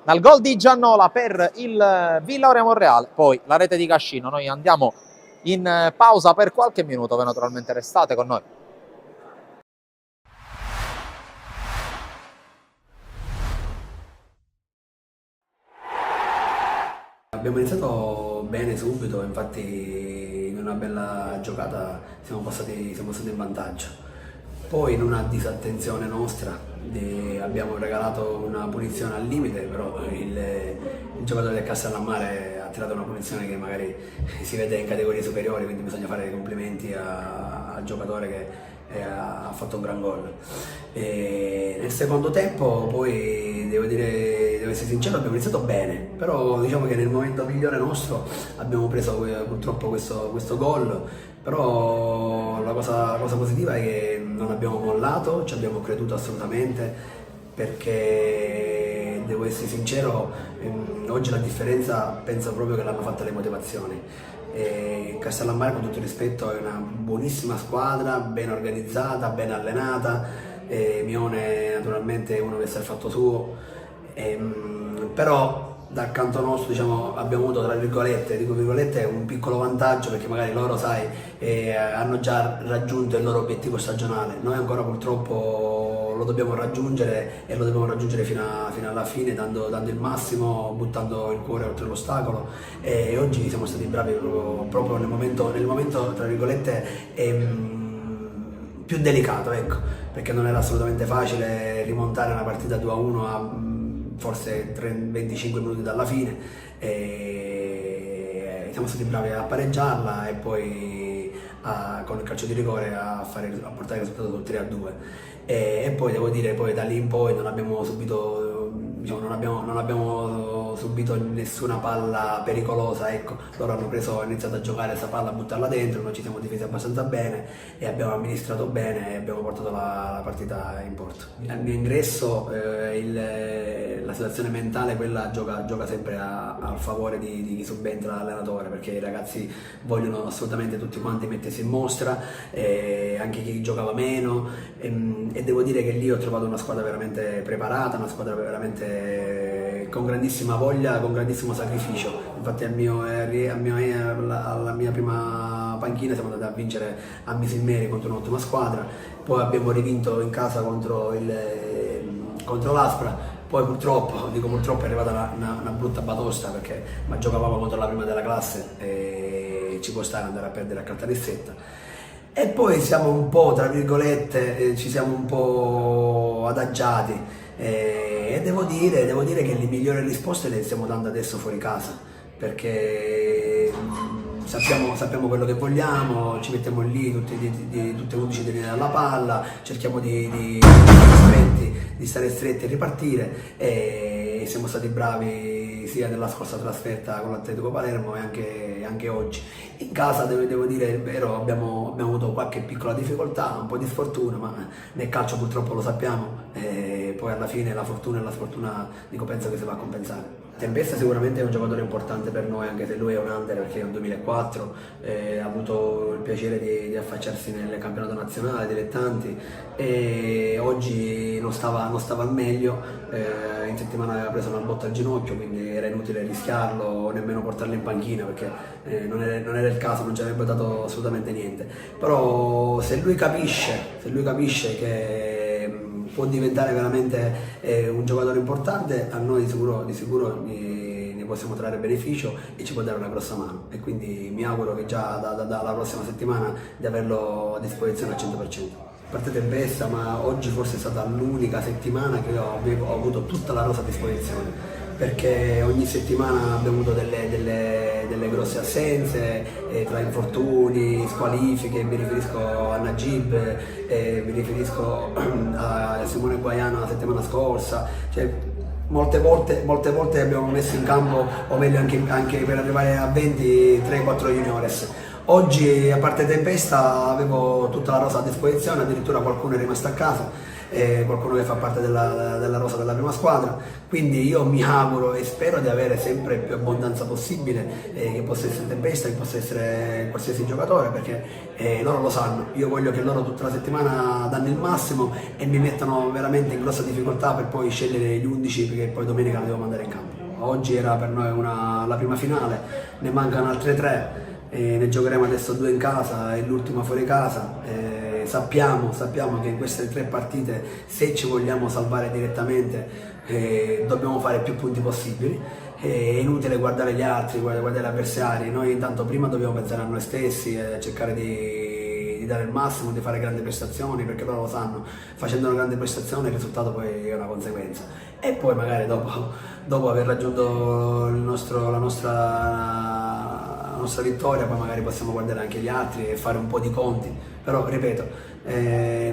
dal gol di Giannola per il Villauria Monreale, poi la rete di Cascino. Noi andiamo in pausa per qualche minuto, voi naturalmente restate con noi. Abbiamo iniziato bene subito, infatti in una bella giocata siamo passati in vantaggio. Poi in una disattenzione nostra abbiamo regalato una punizione al limite, però il giocatore del Castellammare ha tirato una punizione che magari si vede in categorie superiori, quindi bisogna fare i complimenti al giocatore che ha fatto un gran gol. Nel secondo tempo poi devo essere sincero, abbiamo iniziato bene, però diciamo che nel momento migliore nostro abbiamo preso purtroppo questo gol, però la cosa positiva è che non abbiamo mollato, ci abbiamo creduto assolutamente, perché devo essere sincero, oggi la differenza penso proprio che l'hanno fatta le motivazioni. Castellammare, con tutto il rispetto, è una buonissima squadra, ben organizzata, ben allenata. Mione naturalmente è uno che sa il fatto suo, però dal canto nostro, diciamo, abbiamo avuto, tra virgolette, dico virgolette, un piccolo vantaggio, perché magari loro, sai, hanno già raggiunto il loro obiettivo stagionale. Noi ancora purtroppo lo dobbiamo raggiungere, e lo dobbiamo raggiungere fino alla fine, dando il massimo, buttando il cuore oltre l'ostacolo. E oggi siamo stati bravi proprio nel momento tra virgolette più delicato, ecco, perché non era assolutamente facile rimontare una partita 2-1 a forse 25 minuti dalla fine, e siamo stati bravi a pareggiarla e poi con il calcio di rigore a portare il risultato sul 3-2. E poi devo dire, poi da lì in poi non abbiamo subito, diciamo, non abbiamo subito nessuna palla pericolosa, ecco. Loro hanno iniziato a giocare questa palla, a buttarla dentro, noi ci siamo difesi abbastanza bene e abbiamo amministrato bene e abbiamo portato la partita in porto. Al mio ingresso la situazione mentale, quella gioca sempre al favore di chi subentra l'allenatore, perché i ragazzi vogliono assolutamente tutti quanti mettersi in mostra, anche chi giocava meno, e devo dire che lì ho trovato una squadra veramente preparata, una squadra veramente con grandissima voglia, con grandissimo sacrificio. Infatti alla mia prima panchina siamo andati a vincere a Misilmeri contro un'ottima squadra, poi abbiamo rivinto in casa contro l'Aspra. Poi purtroppo è arrivata una brutta batosta, ma giocavamo contro la prima della classe e ci può stare andare a perdere a Caltanissetta. E poi siamo un po', tra virgolette, ci siamo un po' adagiati, e devo dire che le migliori risposte le stiamo dando adesso fuori casa, perché sappiamo quello che vogliamo, ci mettiamo lì tutte 11 tenere alla palla, cerchiamo di stare stretti e ripartire, e siamo stati bravi sia nella scorsa trasferta con l'Atletico Palermo e anche oggi. In casa devo dire, è vero, abbiamo avuto qualche piccola difficoltà, un po' di sfortuna, ma nel calcio purtroppo lo sappiamo, e poi alla fine la fortuna e la sfortuna, penso che si va a compensare. Tempesta sicuramente è un giocatore importante per noi, anche se lui è un under, perché è un 2004, ha avuto il piacere di affacciarsi nel campionato nazionale dilettanti, e oggi non stava al meglio, in settimana aveva preso una botta al ginocchio, quindi era inutile rischiarlo o nemmeno portarlo in panchina, perché non era il caso, non ci avrebbe dato assolutamente niente. Però se lui capisce che può diventare veramente un giocatore importante, a noi di sicuro ne possiamo trarre beneficio e ci può dare una grossa mano, e quindi mi auguro che già dalla prossima settimana di averlo a disposizione al 100%. A parte Tempesta, ma oggi forse è stata l'unica settimana che ho avuto tutta la rosa a disposizione, perché ogni settimana abbiamo avuto delle grosse assenze, tra infortuni, squalifiche. Mi riferisco a Najib, mi riferisco a Simone Guaiano la settimana scorsa, cioè, molte volte abbiamo messo in campo, o meglio anche per arrivare a 20, 3-4 juniores. Oggi, a parte Tempesta, avevo tutta la rosa a disposizione, addirittura qualcuno è rimasto a casa, qualcuno che fa parte della rosa della prima squadra, quindi io mi auguro e spero di avere sempre più abbondanza possibile, che possa essere Tempesta, che possa essere qualsiasi giocatore, perché loro lo sanno, io voglio che loro tutta la settimana danno il massimo e mi mettano veramente in grossa difficoltà per poi scegliere gli 11, perché poi domenica li devo mandare in campo. Oggi era per noi la prima finale, ne mancano altre 3, ne giocheremo adesso 2 in casa e l'ultima fuori casa. Sappiamo che in queste 3 partite, se ci vogliamo salvare direttamente, dobbiamo fare più punti possibili. È inutile guardare gli altri, guardare gli avversari, noi intanto prima dobbiamo pensare a noi stessi e cercare di dare il massimo, di fare grandi prestazioni, perché loro lo sanno, facendo una grande prestazione il risultato poi è una conseguenza, e poi magari dopo aver raggiunto la nostra vittoria poi magari possiamo guardare anche gli altri e fare un po' di conti, però ripeto,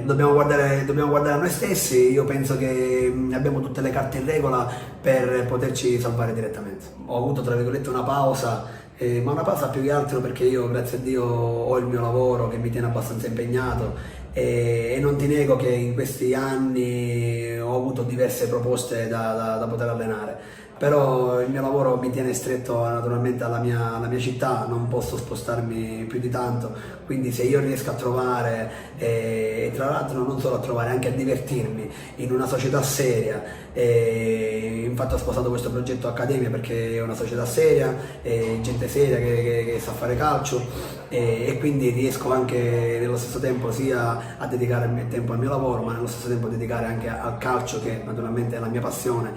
dobbiamo guardare a noi stessi. Io penso che abbiamo tutte le carte in regola per poterci salvare direttamente. Ho avuto tra virgolette una pausa, ma una pausa più che altro perché io, grazie a Dio, ho il mio lavoro che mi tiene abbastanza impegnato, e non ti nego che in questi anni ho avuto diverse proposte da poter allenare, però il mio lavoro mi tiene stretto naturalmente alla mia città, non posso spostarmi più di tanto, quindi se io riesco a trovare, e tra l'altro non solo a trovare, anche a divertirmi in una società seria, infatti ho sposato questo progetto Accademia perché è una società seria, gente seria che sa fare calcio, e quindi riesco anche nello stesso tempo sia a dedicare il tempo al mio lavoro, ma nello stesso tempo a dedicare anche al calcio, che naturalmente è la mia passione,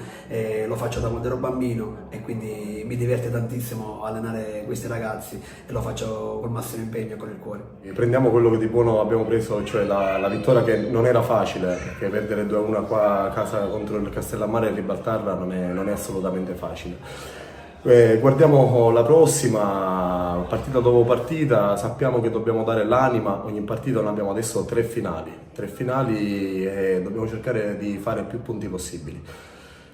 lo faccio da quando ero bambino e quindi mi diverte tantissimo allenare questi ragazzi e lo faccio col massimo impegno e con il cuore. Prendiamo quello che di buono abbiamo preso, cioè la vittoria, che non era facile, perché perdere 2-1 qua a casa contro il Castellammare e ribaltarla non è assolutamente facile. Guardiamo la prossima, partita dopo partita, sappiamo che dobbiamo dare l'anima, ogni partita ne abbiamo adesso 3 finali e dobbiamo cercare di fare più punti possibili.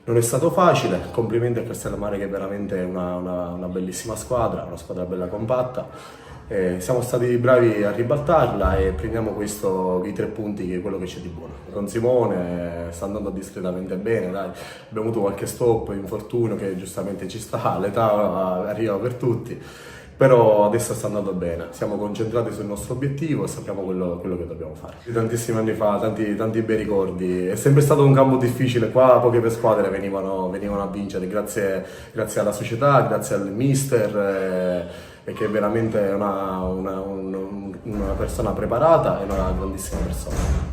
Non è stato facile, complimenti a Castellammare che è veramente una bellissima squadra, una squadra bella compatta. Siamo stati bravi a ribaltarla e prendiamo i 3 punti, che è quello che c'è di buono. Con Simone sta andando discretamente bene, dai. Abbiamo avuto qualche stop, infortunio che giustamente ci sta, l'età arriva per tutti, però adesso sta andando bene, siamo concentrati sul nostro obiettivo e sappiamo quello che dobbiamo fare. Tantissimi anni fa, tanti bei ricordi, è sempre stato un campo difficile, qua poche per squadre venivano a vincere, grazie alla società, grazie al mister, che è veramente una persona preparata e una grandissima persona.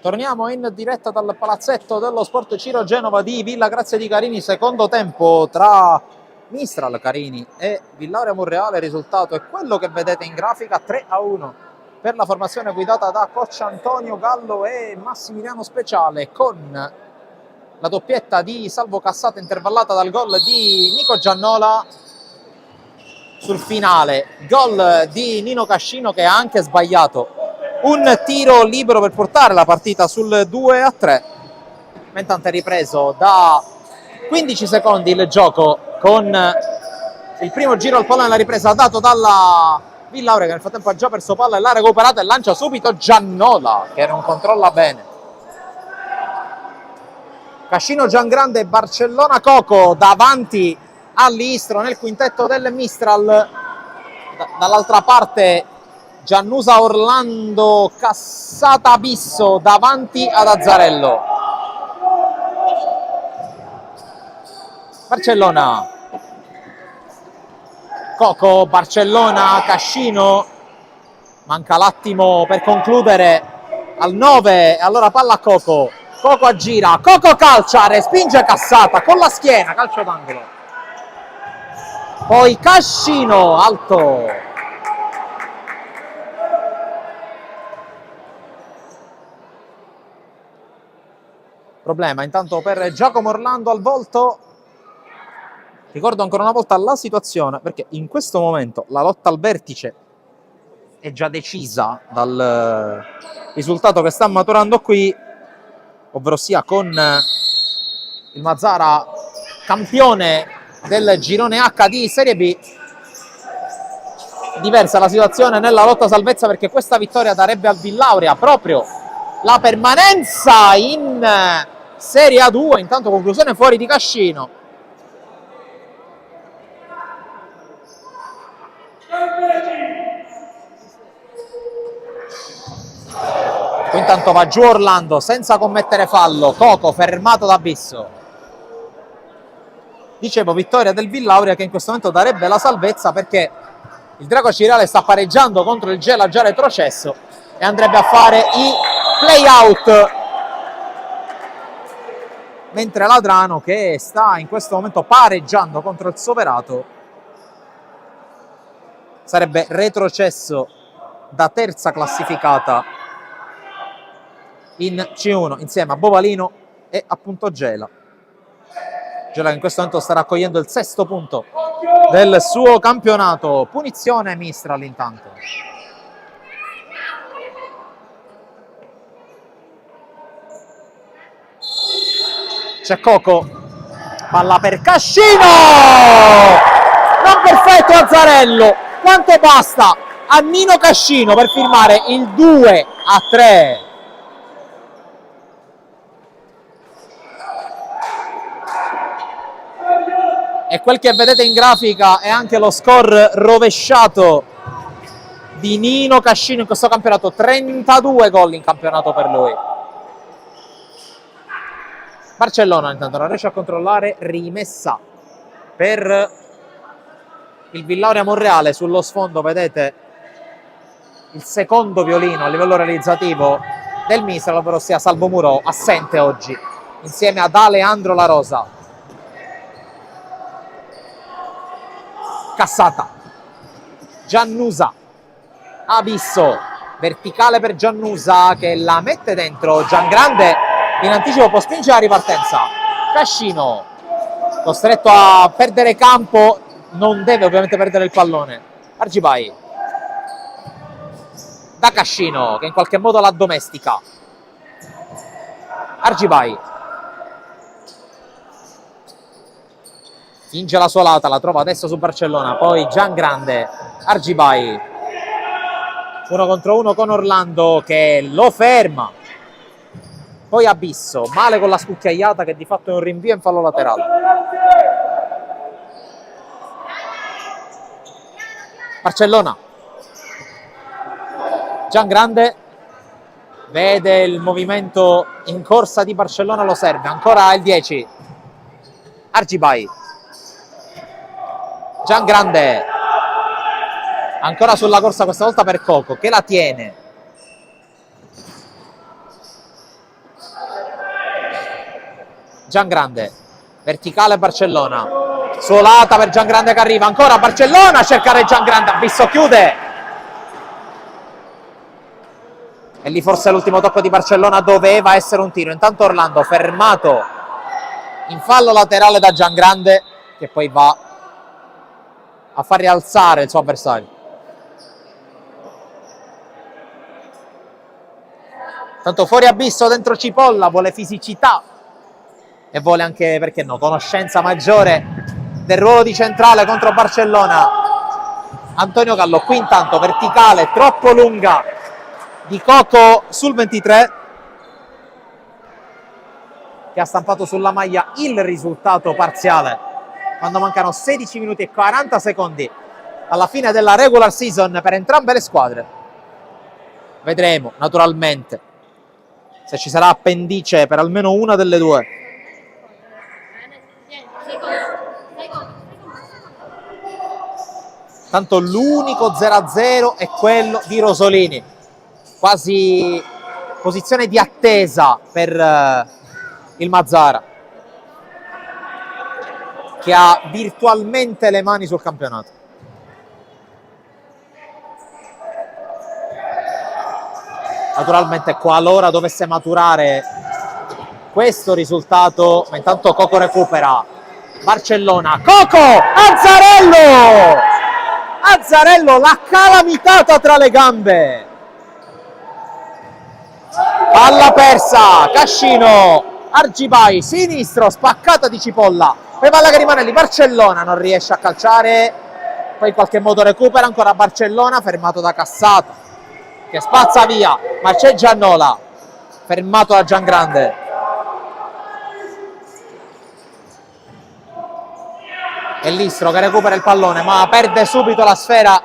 Torniamo in diretta dal palazzetto dello Sport Ciro Genova di Villa Grazia di Carini, secondo tempo tra Mistral Carini e Villauria Monreale. Il risultato è quello che vedete in grafica, 3-1 per la formazione guidata da coach Antonio Gallo e Massimiliano Speciale, con la doppietta di Salvo Cassata intervallata dal gol di Nico Giannola. Sul finale, gol di Nino Cascino, che ha anche sbagliato un tiro libero per portare la partita sul 2-3. Mentre ripreso da 15 secondi il gioco, con il primo giro al pallone nella ripresa dato dalla Villauria, che nel frattempo ha già perso palla e l'ha recuperata e lancia subito Giannola, che non controlla bene. Cascino, Giangrande e Barcellona Coco davanti all'Istro nel quintetto del Mistral. Dall'altra parte Giannusa, Orlando, Cassata, Bisso davanti ad Azzarello. Barcellona, Coco, Barcellona, Cascino, manca l'attimo per concludere al 9, allora palla a Coco. Coco aggira, Coco calcia, respinge Cassata con la schiena, calcio d'angolo. Poi Cascino, alto. Problema intanto per Giacomo Orlando al volto. Ricordo ancora una volta la situazione, perché in questo momento la lotta al vertice è già decisa dal risultato che sta maturando qui, ovvero sia con il Mazara campione del girone H di Serie B. Diversa la situazione nella lotta salvezza, perché questa vittoria darebbe al Villauria proprio la permanenza in Serie A2. Intanto conclusione fuori di Cascino. Qui intanto va giù Orlando senza commettere fallo. Coco fermato da Bisso. Dicevo, vittoria del Villauria, che in questo momento darebbe la salvezza, perché il Drago Cireale sta pareggiando contro il Gela, già retrocesso, e andrebbe a fare i play out, mentre Ladrano, che sta in questo momento pareggiando contro il Soverato, sarebbe retrocesso da terza classificata in C1 insieme a Bovalino e appunto Gela. Gela che in questo momento sta raccogliendo il 6° punto del suo campionato. Punizione Mistral intanto. C'è Coco, palla per Cascino, non perfetto Azzarello. Quanto basta a Nino Cascino per firmare il 2-3. E quel che vedete in grafica è anche lo score rovesciato di Nino Cascino in questo campionato, 32 gol in campionato per lui. Barcellona intanto non riesce a controllare, rimessa per il Villauria Monreale. Sullo sfondo vedete il secondo violino a livello realizzativo del Mistral, ovvero sia Salvo Muro, assente oggi, insieme ad Aleandro La Rosa. Cassata, Giannusa, Abisso, verticale per Giannusa che la mette dentro. Giangrande in anticipo può spingere la ripartenza. Cascino costretto a perdere campo, non deve ovviamente perdere il pallone. Argibai da Cascino, che in qualche modo la domestica. Argibai finge la sua lata, la trova adesso su Barcellona, poi Giangrande, Argibai 1 contro 1 con Orlando che lo ferma. Poi Abisso, male con la scucchiaiata, che di fatto è un rinvio in fallo laterale. Barcellona, Giangrande vede il movimento in corsa di Barcellona, lo serve, ancora il 10. Argibai, Giangrande, ancora sulla corsa questa volta per Coco che la tiene. Giangrande, verticale Barcellona, solata per Giangrande che arriva, ancora Barcellona a cercare Giangrande, Abisso chiude. E lì forse l'ultimo tocco di Barcellona doveva essere un tiro. Intanto Orlando fermato in fallo laterale da Giangrande, che poi va a far rialzare il suo avversario. Tanto fuori Abisso, dentro Cipolla, vuole fisicità e vuole anche, perché no, conoscenza maggiore del ruolo di centrale contro Barcellona. Antonio Gallo, qui intanto verticale troppo lunga di Coco sul 23, che ha stampato sulla maglia il risultato parziale quando mancano 16 minuti e 40 secondi alla fine della regular season per entrambe le squadre. Vedremo naturalmente se ci sarà appendice per almeno una delle due. Tanto l'unico 0-0 è quello di Rosolini, quasi posizione di attesa per il Mazara, che ha virtualmente le mani sul campionato. Naturalmente qualora dovesse maturare questo risultato, ma intanto Coco recupera, Barcellona, Coco, Azzarello l'ha calamitata tra le gambe, palla persa, Cascino, Argibai, sinistro, spaccata di Cipolla, poi palla che rimane lì, Barcellona non riesce a calciare, poi in qualche modo recupera, ancora Barcellona, fermato da Cassata, che spazza via, ma c'è Giannola, fermato da Giangrande. E Listro che recupera il pallone, ma perde subito la sfera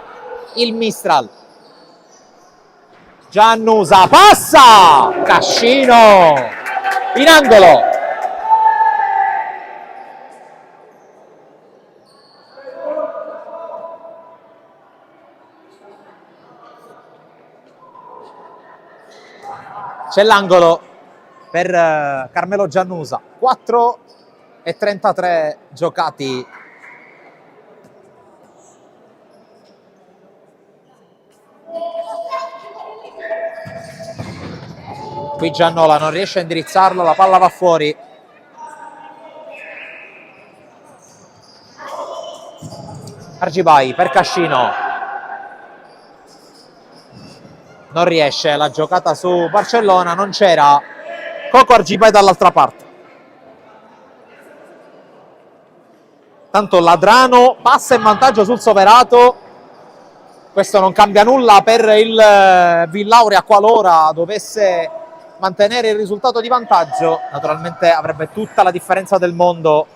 il Mistral. Giannusa, passa! Cascino! In angolo! C'è l'angolo per Carmelo Giannusa. 4:33 giocati. Qui Giannola non riesce a indirizzarlo, la palla va fuori. Argibai per Cascino. Non riesce, la giocata su Barcellona, non c'era Coco Argibai dall'altra parte. Tanto Ladrano passa in vantaggio sul Soverato. Questo non cambia nulla per il Villauria qualora dovesse mantenere il risultato di vantaggio. Naturalmente avrebbe tutta la differenza del mondo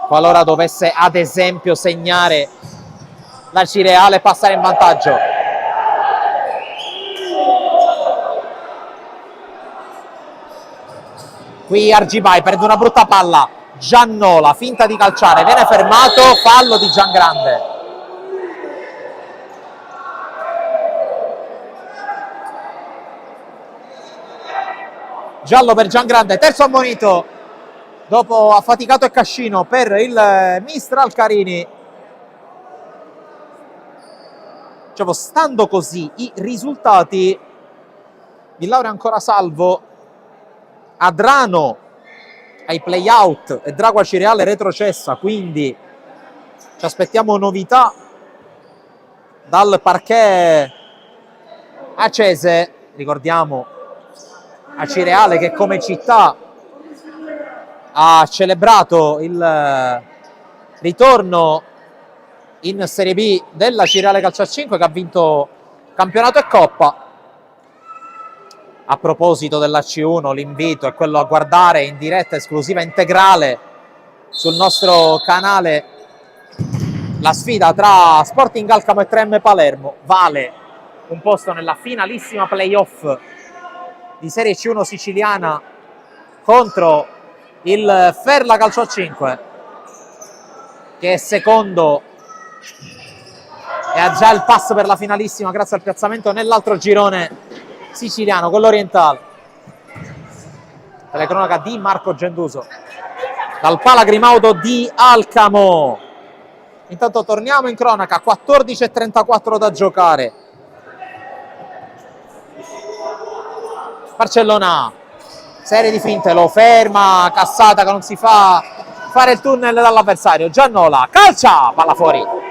qualora dovesse ad esempio segnare la Cireale e passare in vantaggio. Qui Argibai perde una brutta palla, Giannola finta di calciare, viene fermato, fallo di Giangrande. Giallo per Giangrande, terzo ammonito dopo affaticato e Cascino per il Mistral Carini. Diciamo, stando così i risultati, Villauria ancora salvo, Adrano ai play-out e Dragua Cireale retrocessa, quindi ci aspettiamo novità dal parquet acese. Ricordiamo a Cireale che come città ha celebrato il ritorno in Serie B della Cireale Calcio a 5, che ha vinto campionato e coppa. A proposito della C1, l'invito è quello a guardare in diretta esclusiva integrale sul nostro canale la sfida tra Sporting Alcamo e 3M Palermo. Vale un posto nella finalissima playoff di Serie C1 siciliana contro il Ferla Calcio a 5, che è secondo e ha già il pass per la finalissima grazie al piazzamento nell'altro girone siciliano, quello orientale. telecronaca di Marco Genduso, dal Pala Grimaudo di Alcamo. Intanto torniamo in cronaca, 14:34 da giocare. Barcellona, serie di finte, lo ferma Cassata che non si fa fare il tunnel dall'avversario. Giannola calcia, palla fuori.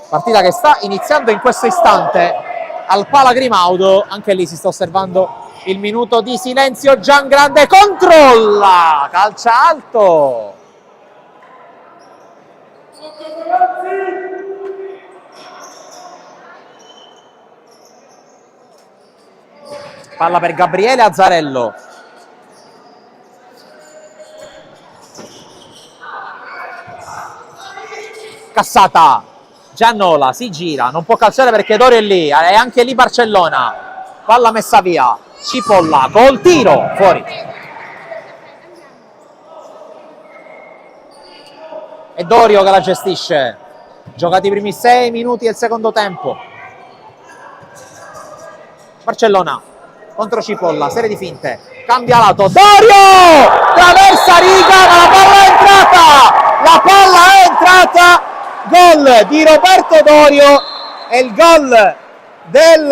Partita che sta iniziando in questo istante al Pala Grimaudo. Anche lì si sta osservando il minuto di silenzio. Giangrande controlla, calcia alto. Palla per Gabriele Azzarello. Cassata. Giannola si gira, non può calciare perché Dorio è lì, è anche lì Barcellona. Palla messa via. Cipolla col tiro, fuori. È Dorio che la gestisce. Giocati i primi 6 minuti del secondo tempo. Barcellona contro Cipolla, serie di finte, cambia lato, Dorio! Traversa riga, ma la palla è entrata! La palla è entrata! Gol di Roberto Dorio, è il gol del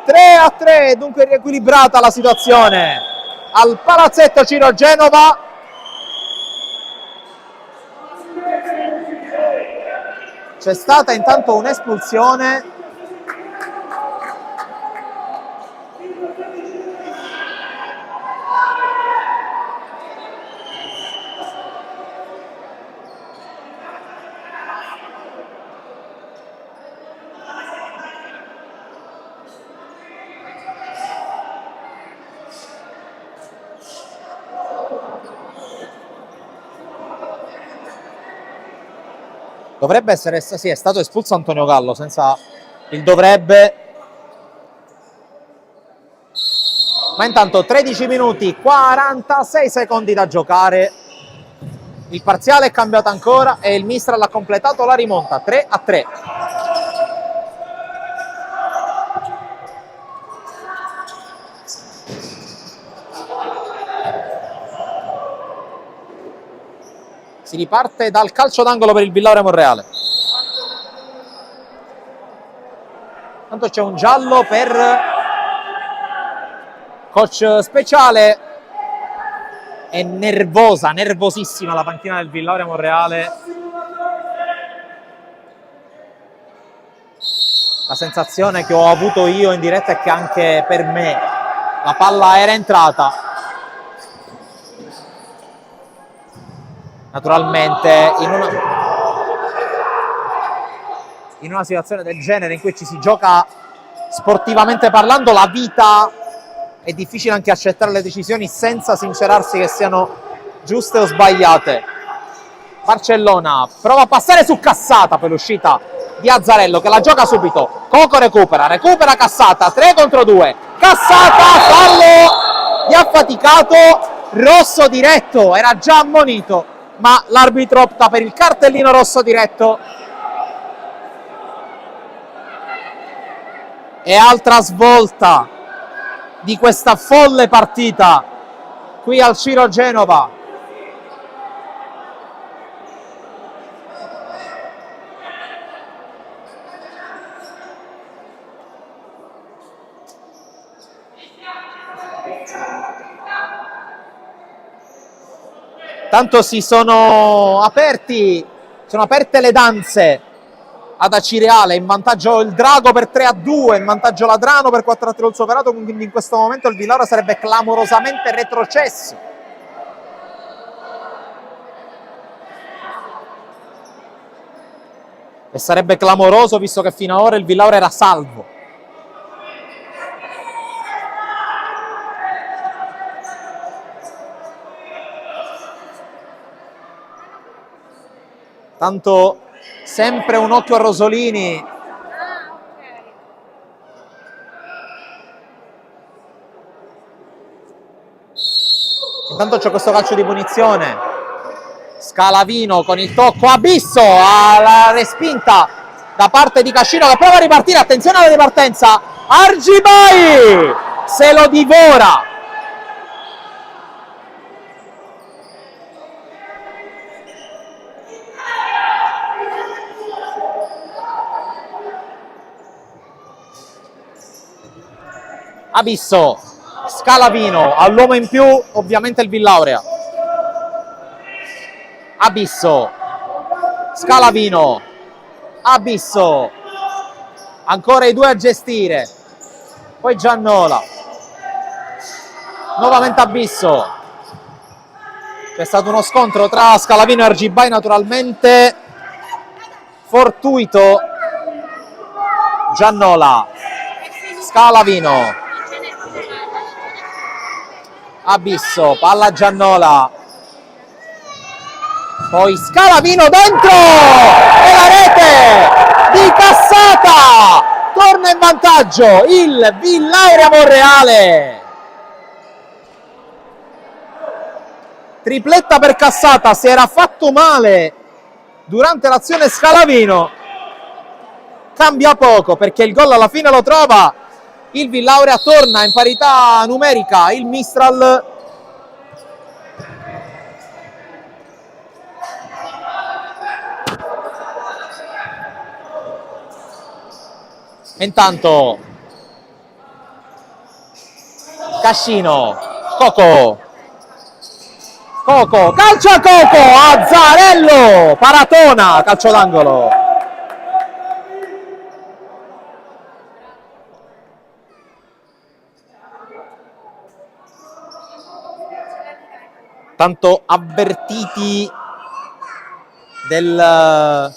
3-3, dunque riequilibrata la situazione al Palazzetto Ciro Genova. C'è stata intanto un'espulsione dovrebbe essere, sì, è stato espulso Antonio Gallo senza il dovrebbe, ma intanto 13 minuti 46 secondi da giocare, il parziale è cambiato ancora e il Mistral ha completato la rimonta 3-3. Si riparte dal calcio d'angolo per il Villauria Monreale. Tanto c'è un giallo per coach speciale. È nervosa, nervosissima la panchina del Villauria Monreale. La sensazione che ho avuto io in diretta è che anche per me la palla era entrata. Naturalmente in una situazione del genere in cui ci si gioca sportivamente parlando la vita, è difficile anche accettare le decisioni senza sincerarsi che siano giuste o sbagliate. Barcellona prova a passare su Cassata per l'uscita di Azzarello che la gioca subito. Coco recupera Cassata, 3 contro 2. Cassata, fallo di affaticato, rosso diretto, era già ammonito, ma l'arbitro opta per il cartellino rosso diretto. E altra svolta di questa folle partita qui al Ciro Genova. Tanto sono aperte le danze ad Acireale, in vantaggio il Drago per 3-2, in vantaggio Ladrano per 4-3 il suo operato, quindi in questo momento il Villauria sarebbe clamorosamente retrocesso. E sarebbe clamoroso visto che fino ad ora il Villauria era salvo. Tanto sempre un occhio a Rosolini. Intanto c'è questo calcio di punizione. Scalavino con il tocco Abisso alla respinta da parte di Cascino che prova a ripartire. Attenzione alla ripartenza. Argibai se lo divora. Abisso, Scalavino, all'uomo in più, ovviamente il Villaurea. Abisso, Scalavino, Abisso, ancora i due a gestire, poi Giannola, nuovamente Abisso. C'è stato uno scontro tra Scalavino e Argibai, naturalmente fortuito. Giannola, Scalavino, Abisso, palla Giannola, poi Scalavino dentro e la rete di Cassata, torna in vantaggio il Villaurea Monreale. Tripletta per Cassata, si era fatto male durante l'azione Scalavino, cambia poco perché il gol alla fine lo trova il Villaurea, torna in parità numerica il Mistral. Intanto Cascino, Coco, calcio a Coco, Azzarello, paratona, calcio d'angolo. Tanto avvertiti della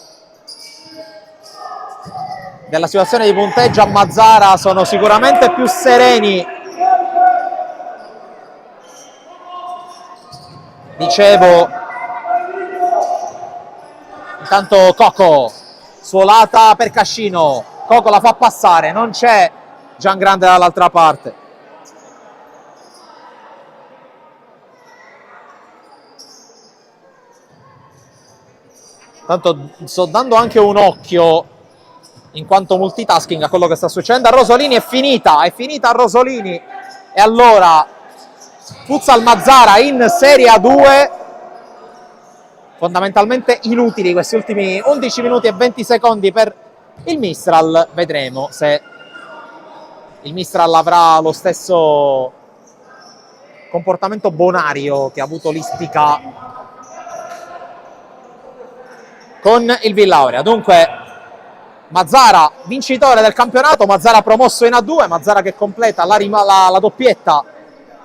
situazione di punteggio a Mazara, sono sicuramente più sereni. Dicevo, intanto Coco, suolata per Cascino, Coco la fa passare, non c'è Giangrande dall'altra parte. Tanto sto dando anche un occhio, in quanto multitasking, a quello che sta succedendo a Rosolini. È finita a Rosolini, e allora Futsal Mazara in Serie A2. Fondamentalmente inutili questi ultimi 11 minuti e 20 secondi per il Mistral. Vedremo se il Mistral avrà lo stesso comportamento bonario che ha avuto l'Ispica con il Villaurea. Dunque Mazara vincitore del campionato, Mazara promosso in A2, Mazara che completa la doppietta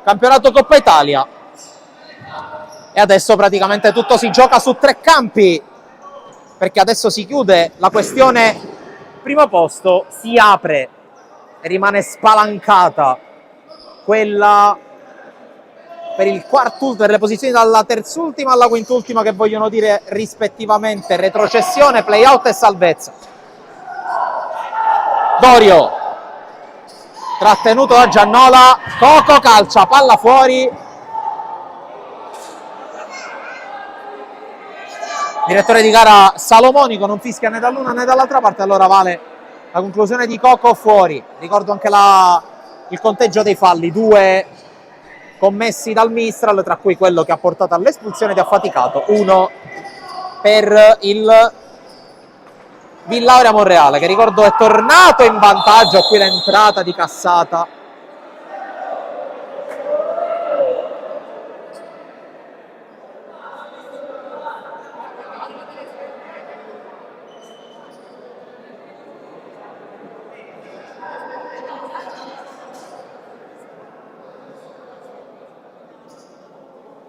campionato Coppa Italia, e adesso praticamente tutto si gioca su 3 campi, perché adesso si chiude la questione primo posto, si apre e rimane spalancata quella per il quarto, per le posizioni dalla terzultima alla quintultima, che vogliono dire rispettivamente retrocessione, play-out e salvezza. Dorio, trattenuto da Giannola, Coco calcia, palla fuori. Direttore di gara Salomonico non fischia né dall'una né dall'altra parte, allora vale la conclusione di Coco fuori. Ricordo anche il conteggio dei falli, 2 commessi dal Mistral, tra cui quello che ha portato all'espulsione di Affaticato, 1 per il Villaurea Monreale, che ricordo è tornato in vantaggio. Qui l'entrata di Cassata.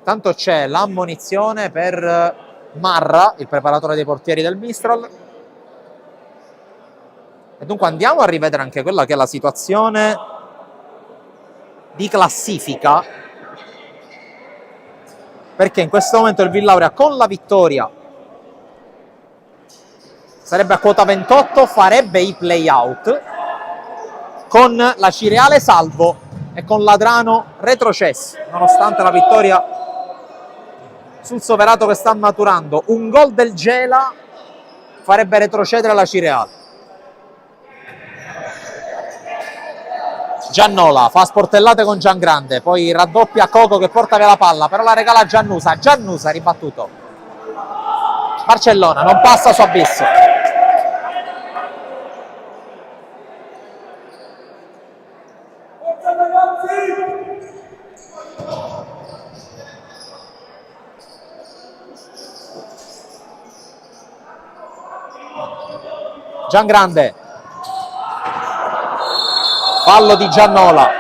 Tanto c'è l'ammonizione per Marra, il preparatore dei portieri del Mistral. E dunque andiamo a rivedere anche quella che è la situazione di classifica, perché in questo momento il Villaurea con la vittoria sarebbe a quota 28, farebbe i play-out, con la Cireale salvo e con Ladrano retrocesso, nonostante la vittoria sul Soverato che sta maturando. Un gol del Gela farebbe retrocedere la Cireale. Giannola fa sportellate con Giangrande, poi raddoppia Coco che porta via la palla, però la regala a Giannusa. Giannusa ribattuto. Barcellona non passa su Abisso. Giangrande, fallo di Giannola.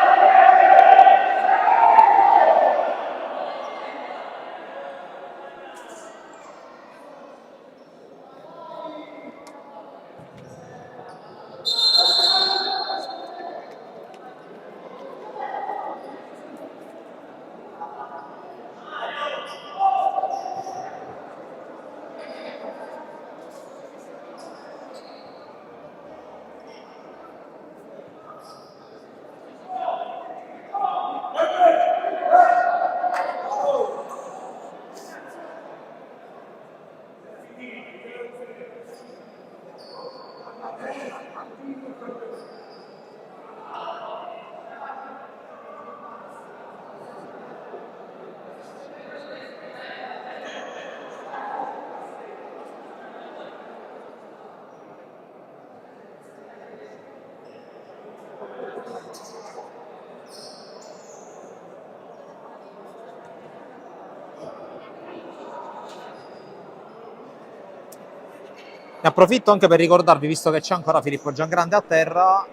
Ne approfitto anche per ricordarvi, visto che c'è ancora Filippo Giangrande a terra,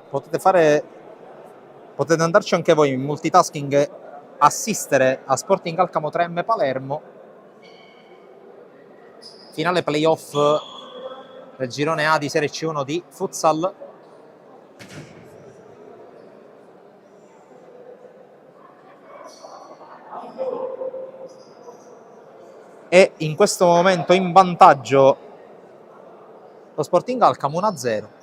potete andarci anche voi in multitasking, assistere a Sporting Alcamo 3M Palermo, finale playoff del girone A di Serie C1 di futsal. E in questo momento in vantaggio lo Sporting Alcamo 1-0.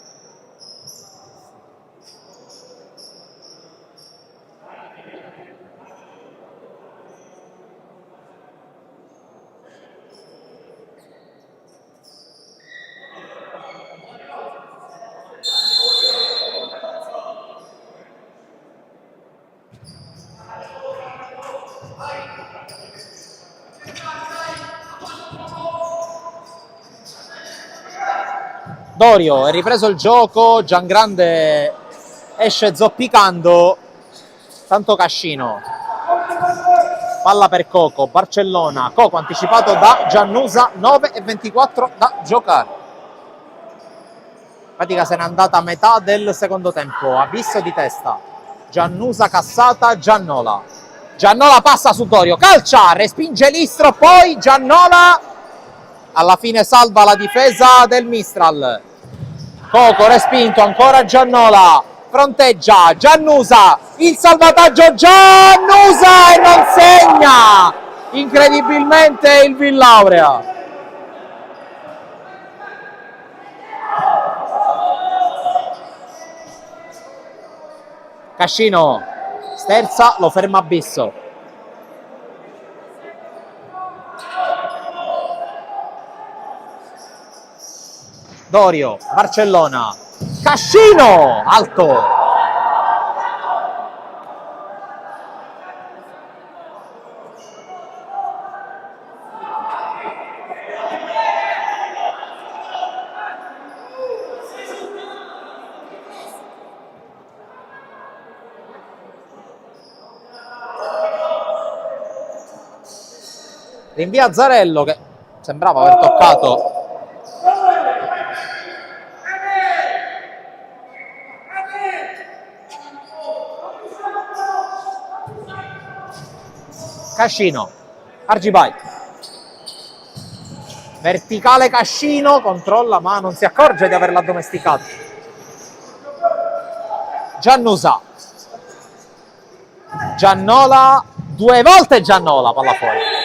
Dorio, è ripreso il gioco, Giangrande esce zoppicando, tanto Cascino, palla per Coco, Barcellona, Coco anticipato da Giannusa, 9:24 da giocare. In pratica se n'è andata a metà del secondo tempo, Abisso di testa, Giannusa cassata, Giannola. Giannola passa su Dorio, calcia, respinge Listro, poi Giannola alla fine salva la difesa del Mistral. Coco respinto, ancora Giannola, fronteggia Giannusa, il salvataggio Giannusa e non segna incredibilmente il Villaurea. Cascino sterza, lo ferma Abisso. Dorio, Barcellona, Cascino, alto. Rinvia Zarello che sembrava aver toccato Cascino, Argibai, verticale Cascino, controlla ma non si accorge di averla addomesticato. Giannusa, Giannola, due volte Giannola, palla fuori.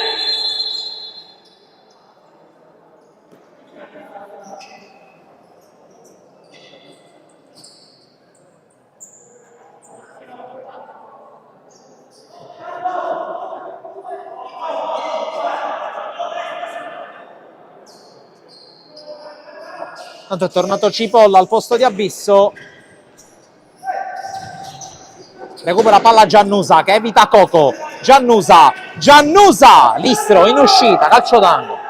Tanto è tornato Cipolla al posto di Abisso. recupera palla Giannusa che evita Coco. Giannusa, Listro in uscita, calcio d'angolo.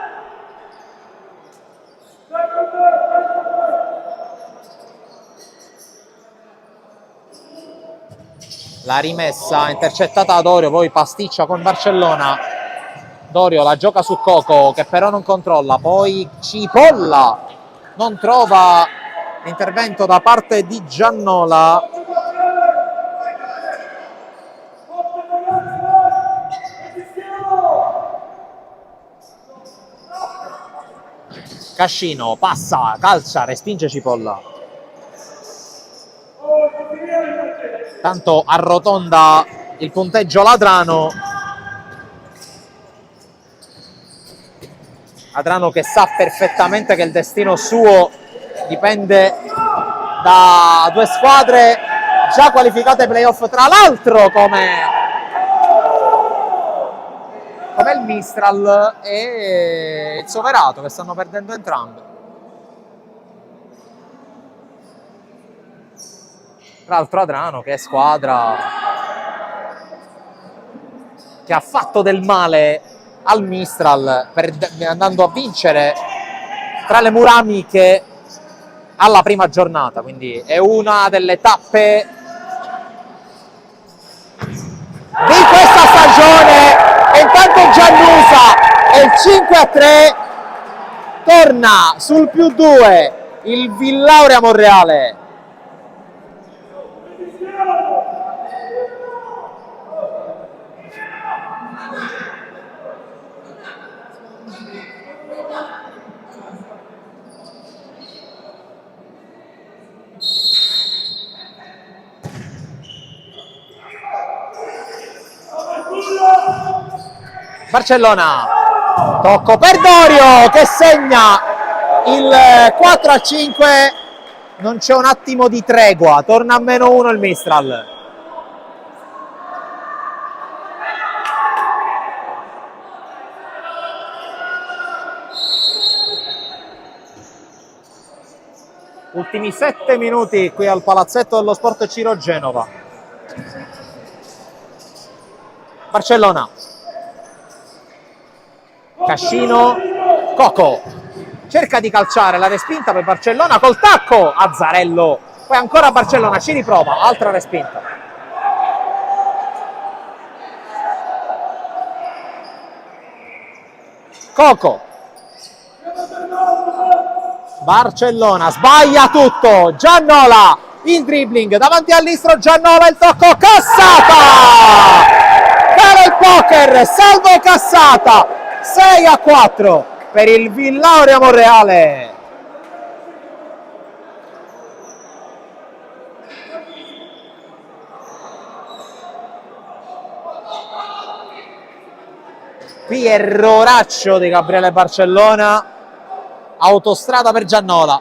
La rimessa intercettata da Dorio, poi pasticcia con Barcellona. Dorio la gioca su Coco che però non controlla, poi Cipolla non trova l'intervento da parte di Giannola. Cascino passa, calcia, respinge Cipolla. Tanto arrotonda il punteggio Ladrano. Ladrano che sa perfettamente che il destino suo dipende da due squadre già qualificate ai playoff, tra l'altro come il Mistral e il Soverato, che stanno perdendo entrambi. Tra l'altro Adrano che è squadra che ha fatto del male al Mistral andando a vincere tra le mura amiche alla prima giornata, quindi è una delle tappe di questa stagione. E intanto Giannusa e il 5-3 torna sul +2 il Villauria Monreale. Barcellona, tocco per Dorio che segna il 4-5, non c'è un attimo di tregua, torna a -1 il Mistral. Ultimi 7 minuti qui al palazzetto dello Sport Ciro Genova. Barcellona. Cascino, Coco cerca di calciare, la respinta per Barcellona col tacco, Azzarello, poi ancora Barcellona, ci riprova, altra respinta. Coco, Barcellona, sbaglia tutto, Giannola, il dribbling davanti all'Istro, Giannola, il tocco, Cassata! Cala il poker, salvo Cassata! 6-4 per il Villauria Monreale. Qui erroraccio di Gabriele Barcellona, autostrada per Giannola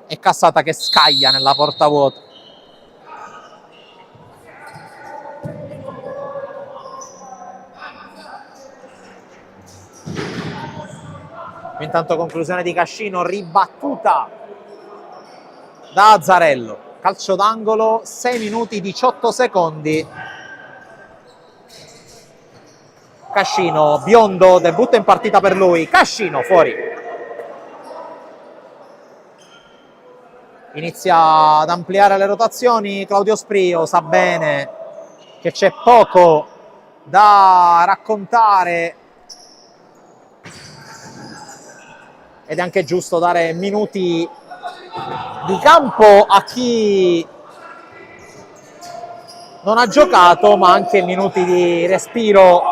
e Cassata che scaglia nella porta vuota. Intanto conclusione di Cascino, ribattuta da Azzarello, calcio d'angolo, 6 minuti 18 secondi. Cascino, Biondo, debutto in partita per lui, Cascino fuori. Inizia ad ampliare le rotazioni Claudio Sprio, sa bene che c'è poco da raccontare ed è anche giusto dare minuti di campo a chi non ha giocato, ma anche minuti di respiro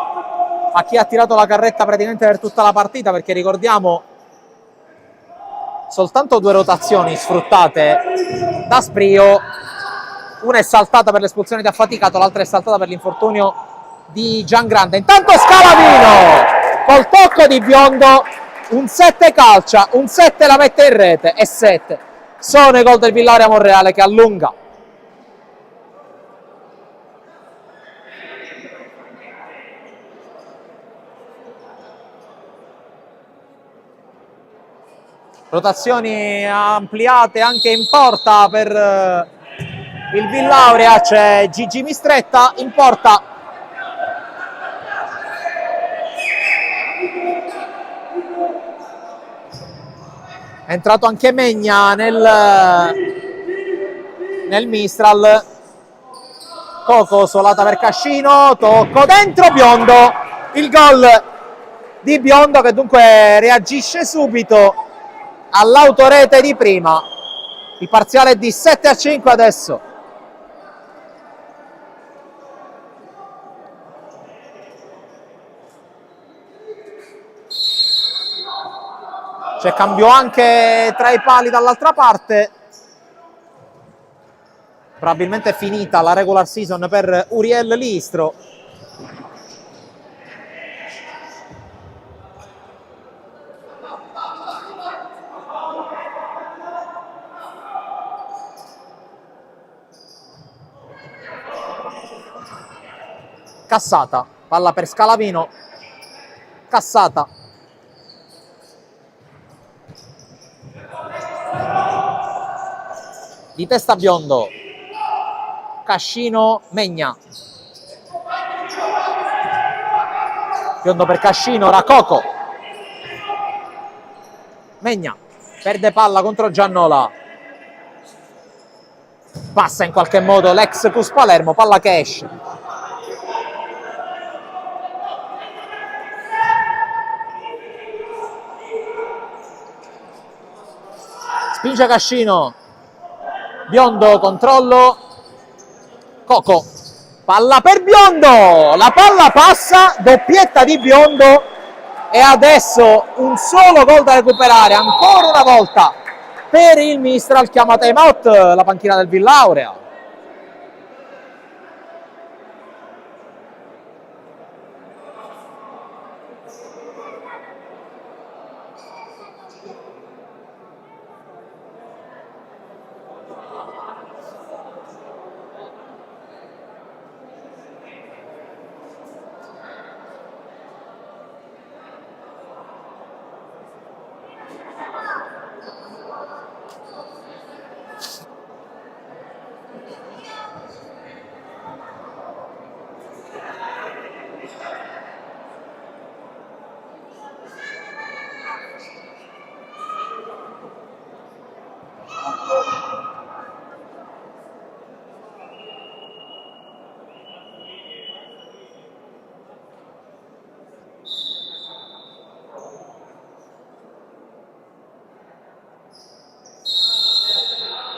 a chi ha tirato la carretta praticamente per tutta la partita, perché ricordiamo soltanto 2 rotazioni sfruttate da Sprio, una è saltata per l'espulsione di Affaticato, l'altra è saltata per l'infortunio di Giangrande. Intanto Scalavino col tocco di Biondo, un 7 calcia, un 7 la mette in rete e 7 sono i gol del Villauria Monreale che allunga. Rotazioni ampliate anche in porta per il Villauria, c'è Gigi Mistretta in porta. È entrato anche Megna nel Mistral. Coco solata per Cascino, tocco dentro, Biondo, il gol di Biondo che dunque reagisce subito all'autorete di prima. Il parziale è di 7-5 adesso. C'è cambio anche tra i pali dall'altra parte. Probabilmente è finita la regular season per Uriel Listro. Cassata, palla per Scalavino. Cassata. Di testa Biondo. Cascino, Megna. Biondo per Cascino, ora Coco. Megna perde palla contro Giannola. Passa in qualche modo l'ex Cus Palermo, palla che esce. Spinge Cascino. Biondo, controllo. Coco, palla per Biondo, la palla passa, doppietta di Biondo e adesso un solo gol da recuperare, ancora una volta per il Mistral. Chiama time out la panchina del Villauria.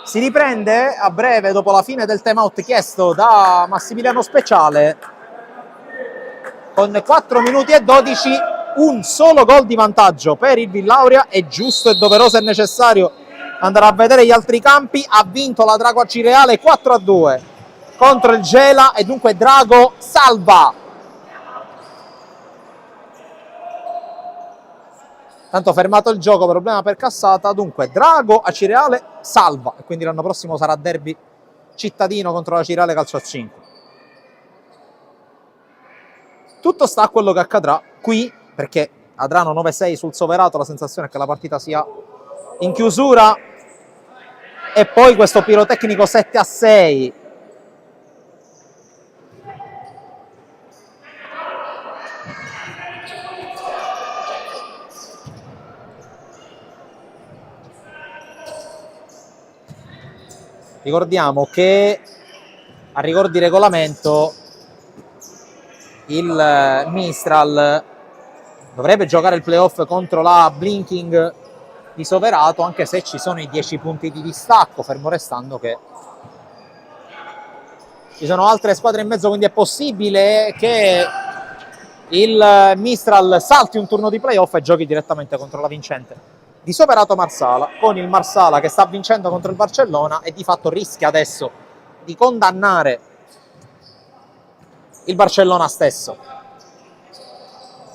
Si riprende a breve dopo la fine del time out chiesto da Massimiliano Speciale. Con 4 minuti e 12, un solo gol di vantaggio per il Villauria. È giusto e doveroso e necessario andare a vedere gli altri campi. Ha vinto la Drago Acireale 4-2 contro il Gela e dunque Drago salva. Tanto fermato il gioco, problema per Cassata, dunque Drago Acireale salva e quindi l'anno prossimo sarà derby cittadino contro la Acireale calcio a 5. Tutto sta a quello che accadrà qui, perché Adrano 9-6 sul Soverato, la sensazione è che la partita sia in chiusura e poi questo pirotecnico 7-6. Ricordiamo che a rigor di regolamento il Mistral dovrebbe giocare il playoff contro la Blinking di Soverato, anche se ci sono i 10 punti di distacco, fermo restando che ci sono altre squadre in mezzo, quindi è possibile che il Mistral salti un turno di playoff e giochi direttamente contro la vincente di Soverato Marsala, con il Marsala che sta vincendo contro il Barcellona e di fatto rischia adesso di condannare il Barcellona stesso.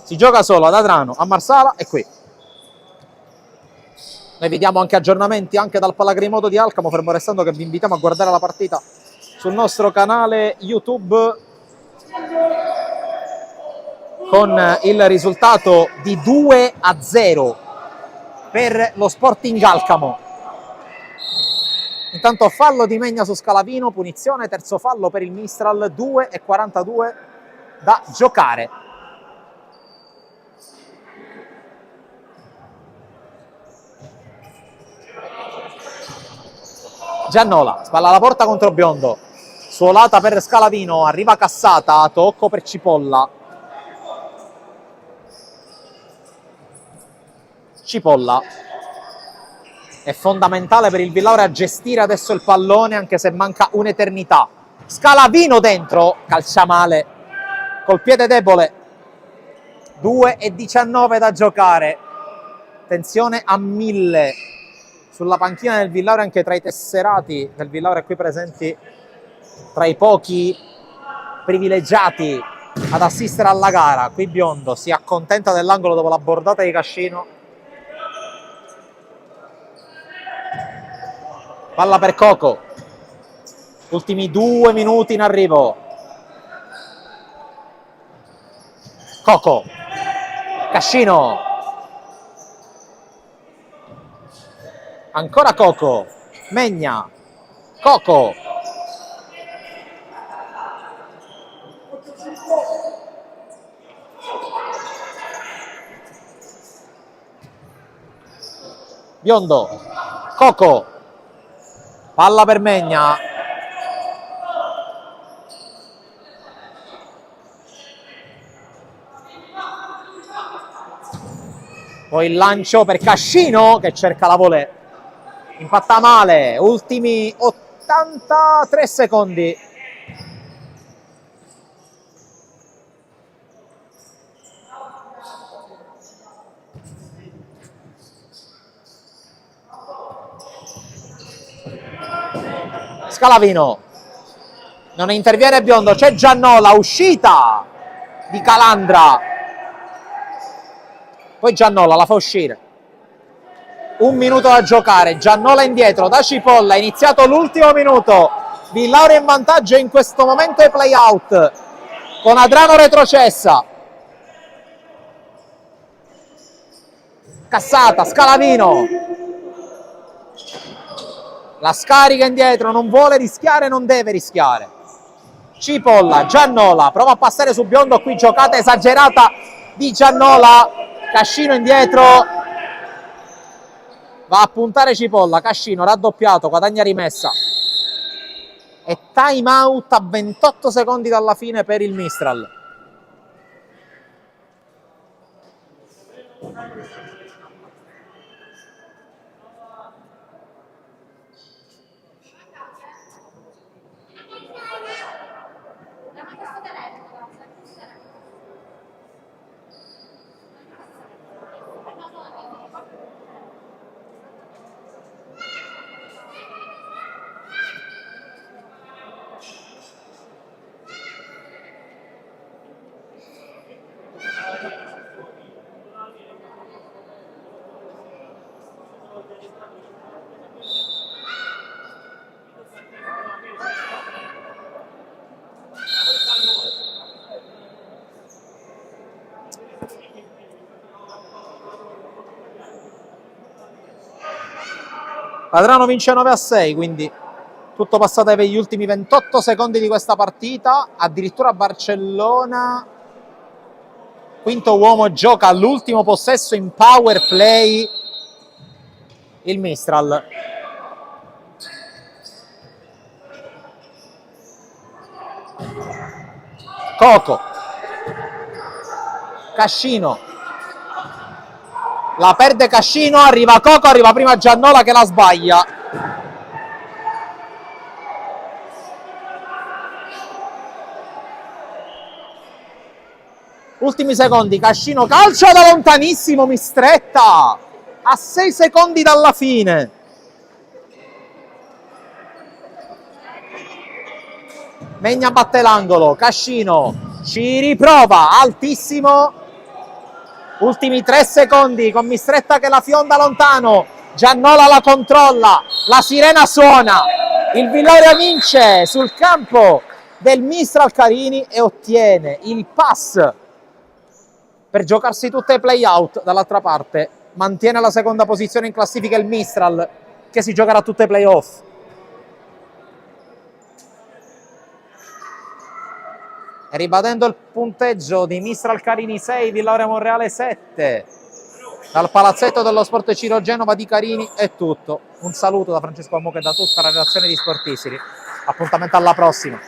Si gioca solo ad Adrano, a Marsala e qui. Noi vediamo anche aggiornamenti anche dal Palagrimoto di Alcamo, fermo restando che vi invitiamo a guardare la partita sul nostro canale YouTube con il risultato di 2-0 per lo Sporting Alcamo. Intanto fallo di Megna su Scalavino, punizione, terzo fallo per il Mistral, 2:42 da giocare. Giannola, spalla alla porta contro Biondo, suolata per Scalavino, arriva Cassata, tocco per Cipolla. Cipolla. È fondamentale per il Villauria gestire adesso il pallone, anche se manca un'eternità. Scalavino dentro, calcia male, col piede debole. 2:19 da giocare. Tensione a 1000 sulla panchina del Villauria, anche tra i tesserati del Villauria qui presenti, tra i pochi privilegiati ad assistere alla gara. Qui Biondo si accontenta dell'angolo dopo la bordata di Cascino. Palla per Coco. Ultimi 2 minuti in arrivo. Coco. Cascino. Ancora Coco. Megna. Coco. Biondo. Coco. Palla per Megna. Poi il lancio per Cascino che cerca la volée. Impatta male. Ultimi 83 secondi. Scalavino. Non interviene Biondo, c'è Giannola, uscita di Calandra. Poi Giannola la fa uscire. 1 minuto da giocare, Giannola indietro da Cipolla, è iniziato l'ultimo minuto. Villauria in vantaggio in questo momento ai play out con Adrano retrocessa. Cassata, Scalavino. La scarica indietro, non vuole rischiare, non deve rischiare. Cipolla, Giannola, prova a passare su Biondo, qui giocata esagerata di Giannola. Cascino indietro, va a puntare Cipolla, Cascino raddoppiato, guadagna rimessa. E time out a 28 secondi dalla fine per il Mistral. Adrano vince 9-6, quindi tutto passato per gli ultimi 28 secondi di questa partita. Addirittura Barcellona, quinto uomo, gioca all'ultimo possesso in power play il Mistral. Coco. Cascino. La perde Cascino, arriva Coco, arriva prima Giannola che la sbaglia. Ultimi secondi, Cascino calcia da lontanissimo, Mistretta, a 6 secondi dalla fine. Megna batte l'angolo, Cascino ci riprova, altissimo. Ultimi 3 secondi con Mistretta che la fionda lontano. Giannola la controlla, la sirena suona. Il Villauria vince sul campo del Mistral Carini e ottiene il pass per giocarsi tutte i play out. Dall'altra parte mantiene la seconda posizione in classifica il Mistral, che si giocherà tutte i play off. E ribadendo il punteggio di Mistral Carini 6, Villauria Monreale 7. Dal palazzetto dello Sport Ciro Genova di Carini è tutto. Un saluto da Francesco Ammucca e da tutta la redazione di Sportissimi. Appuntamento alla prossima.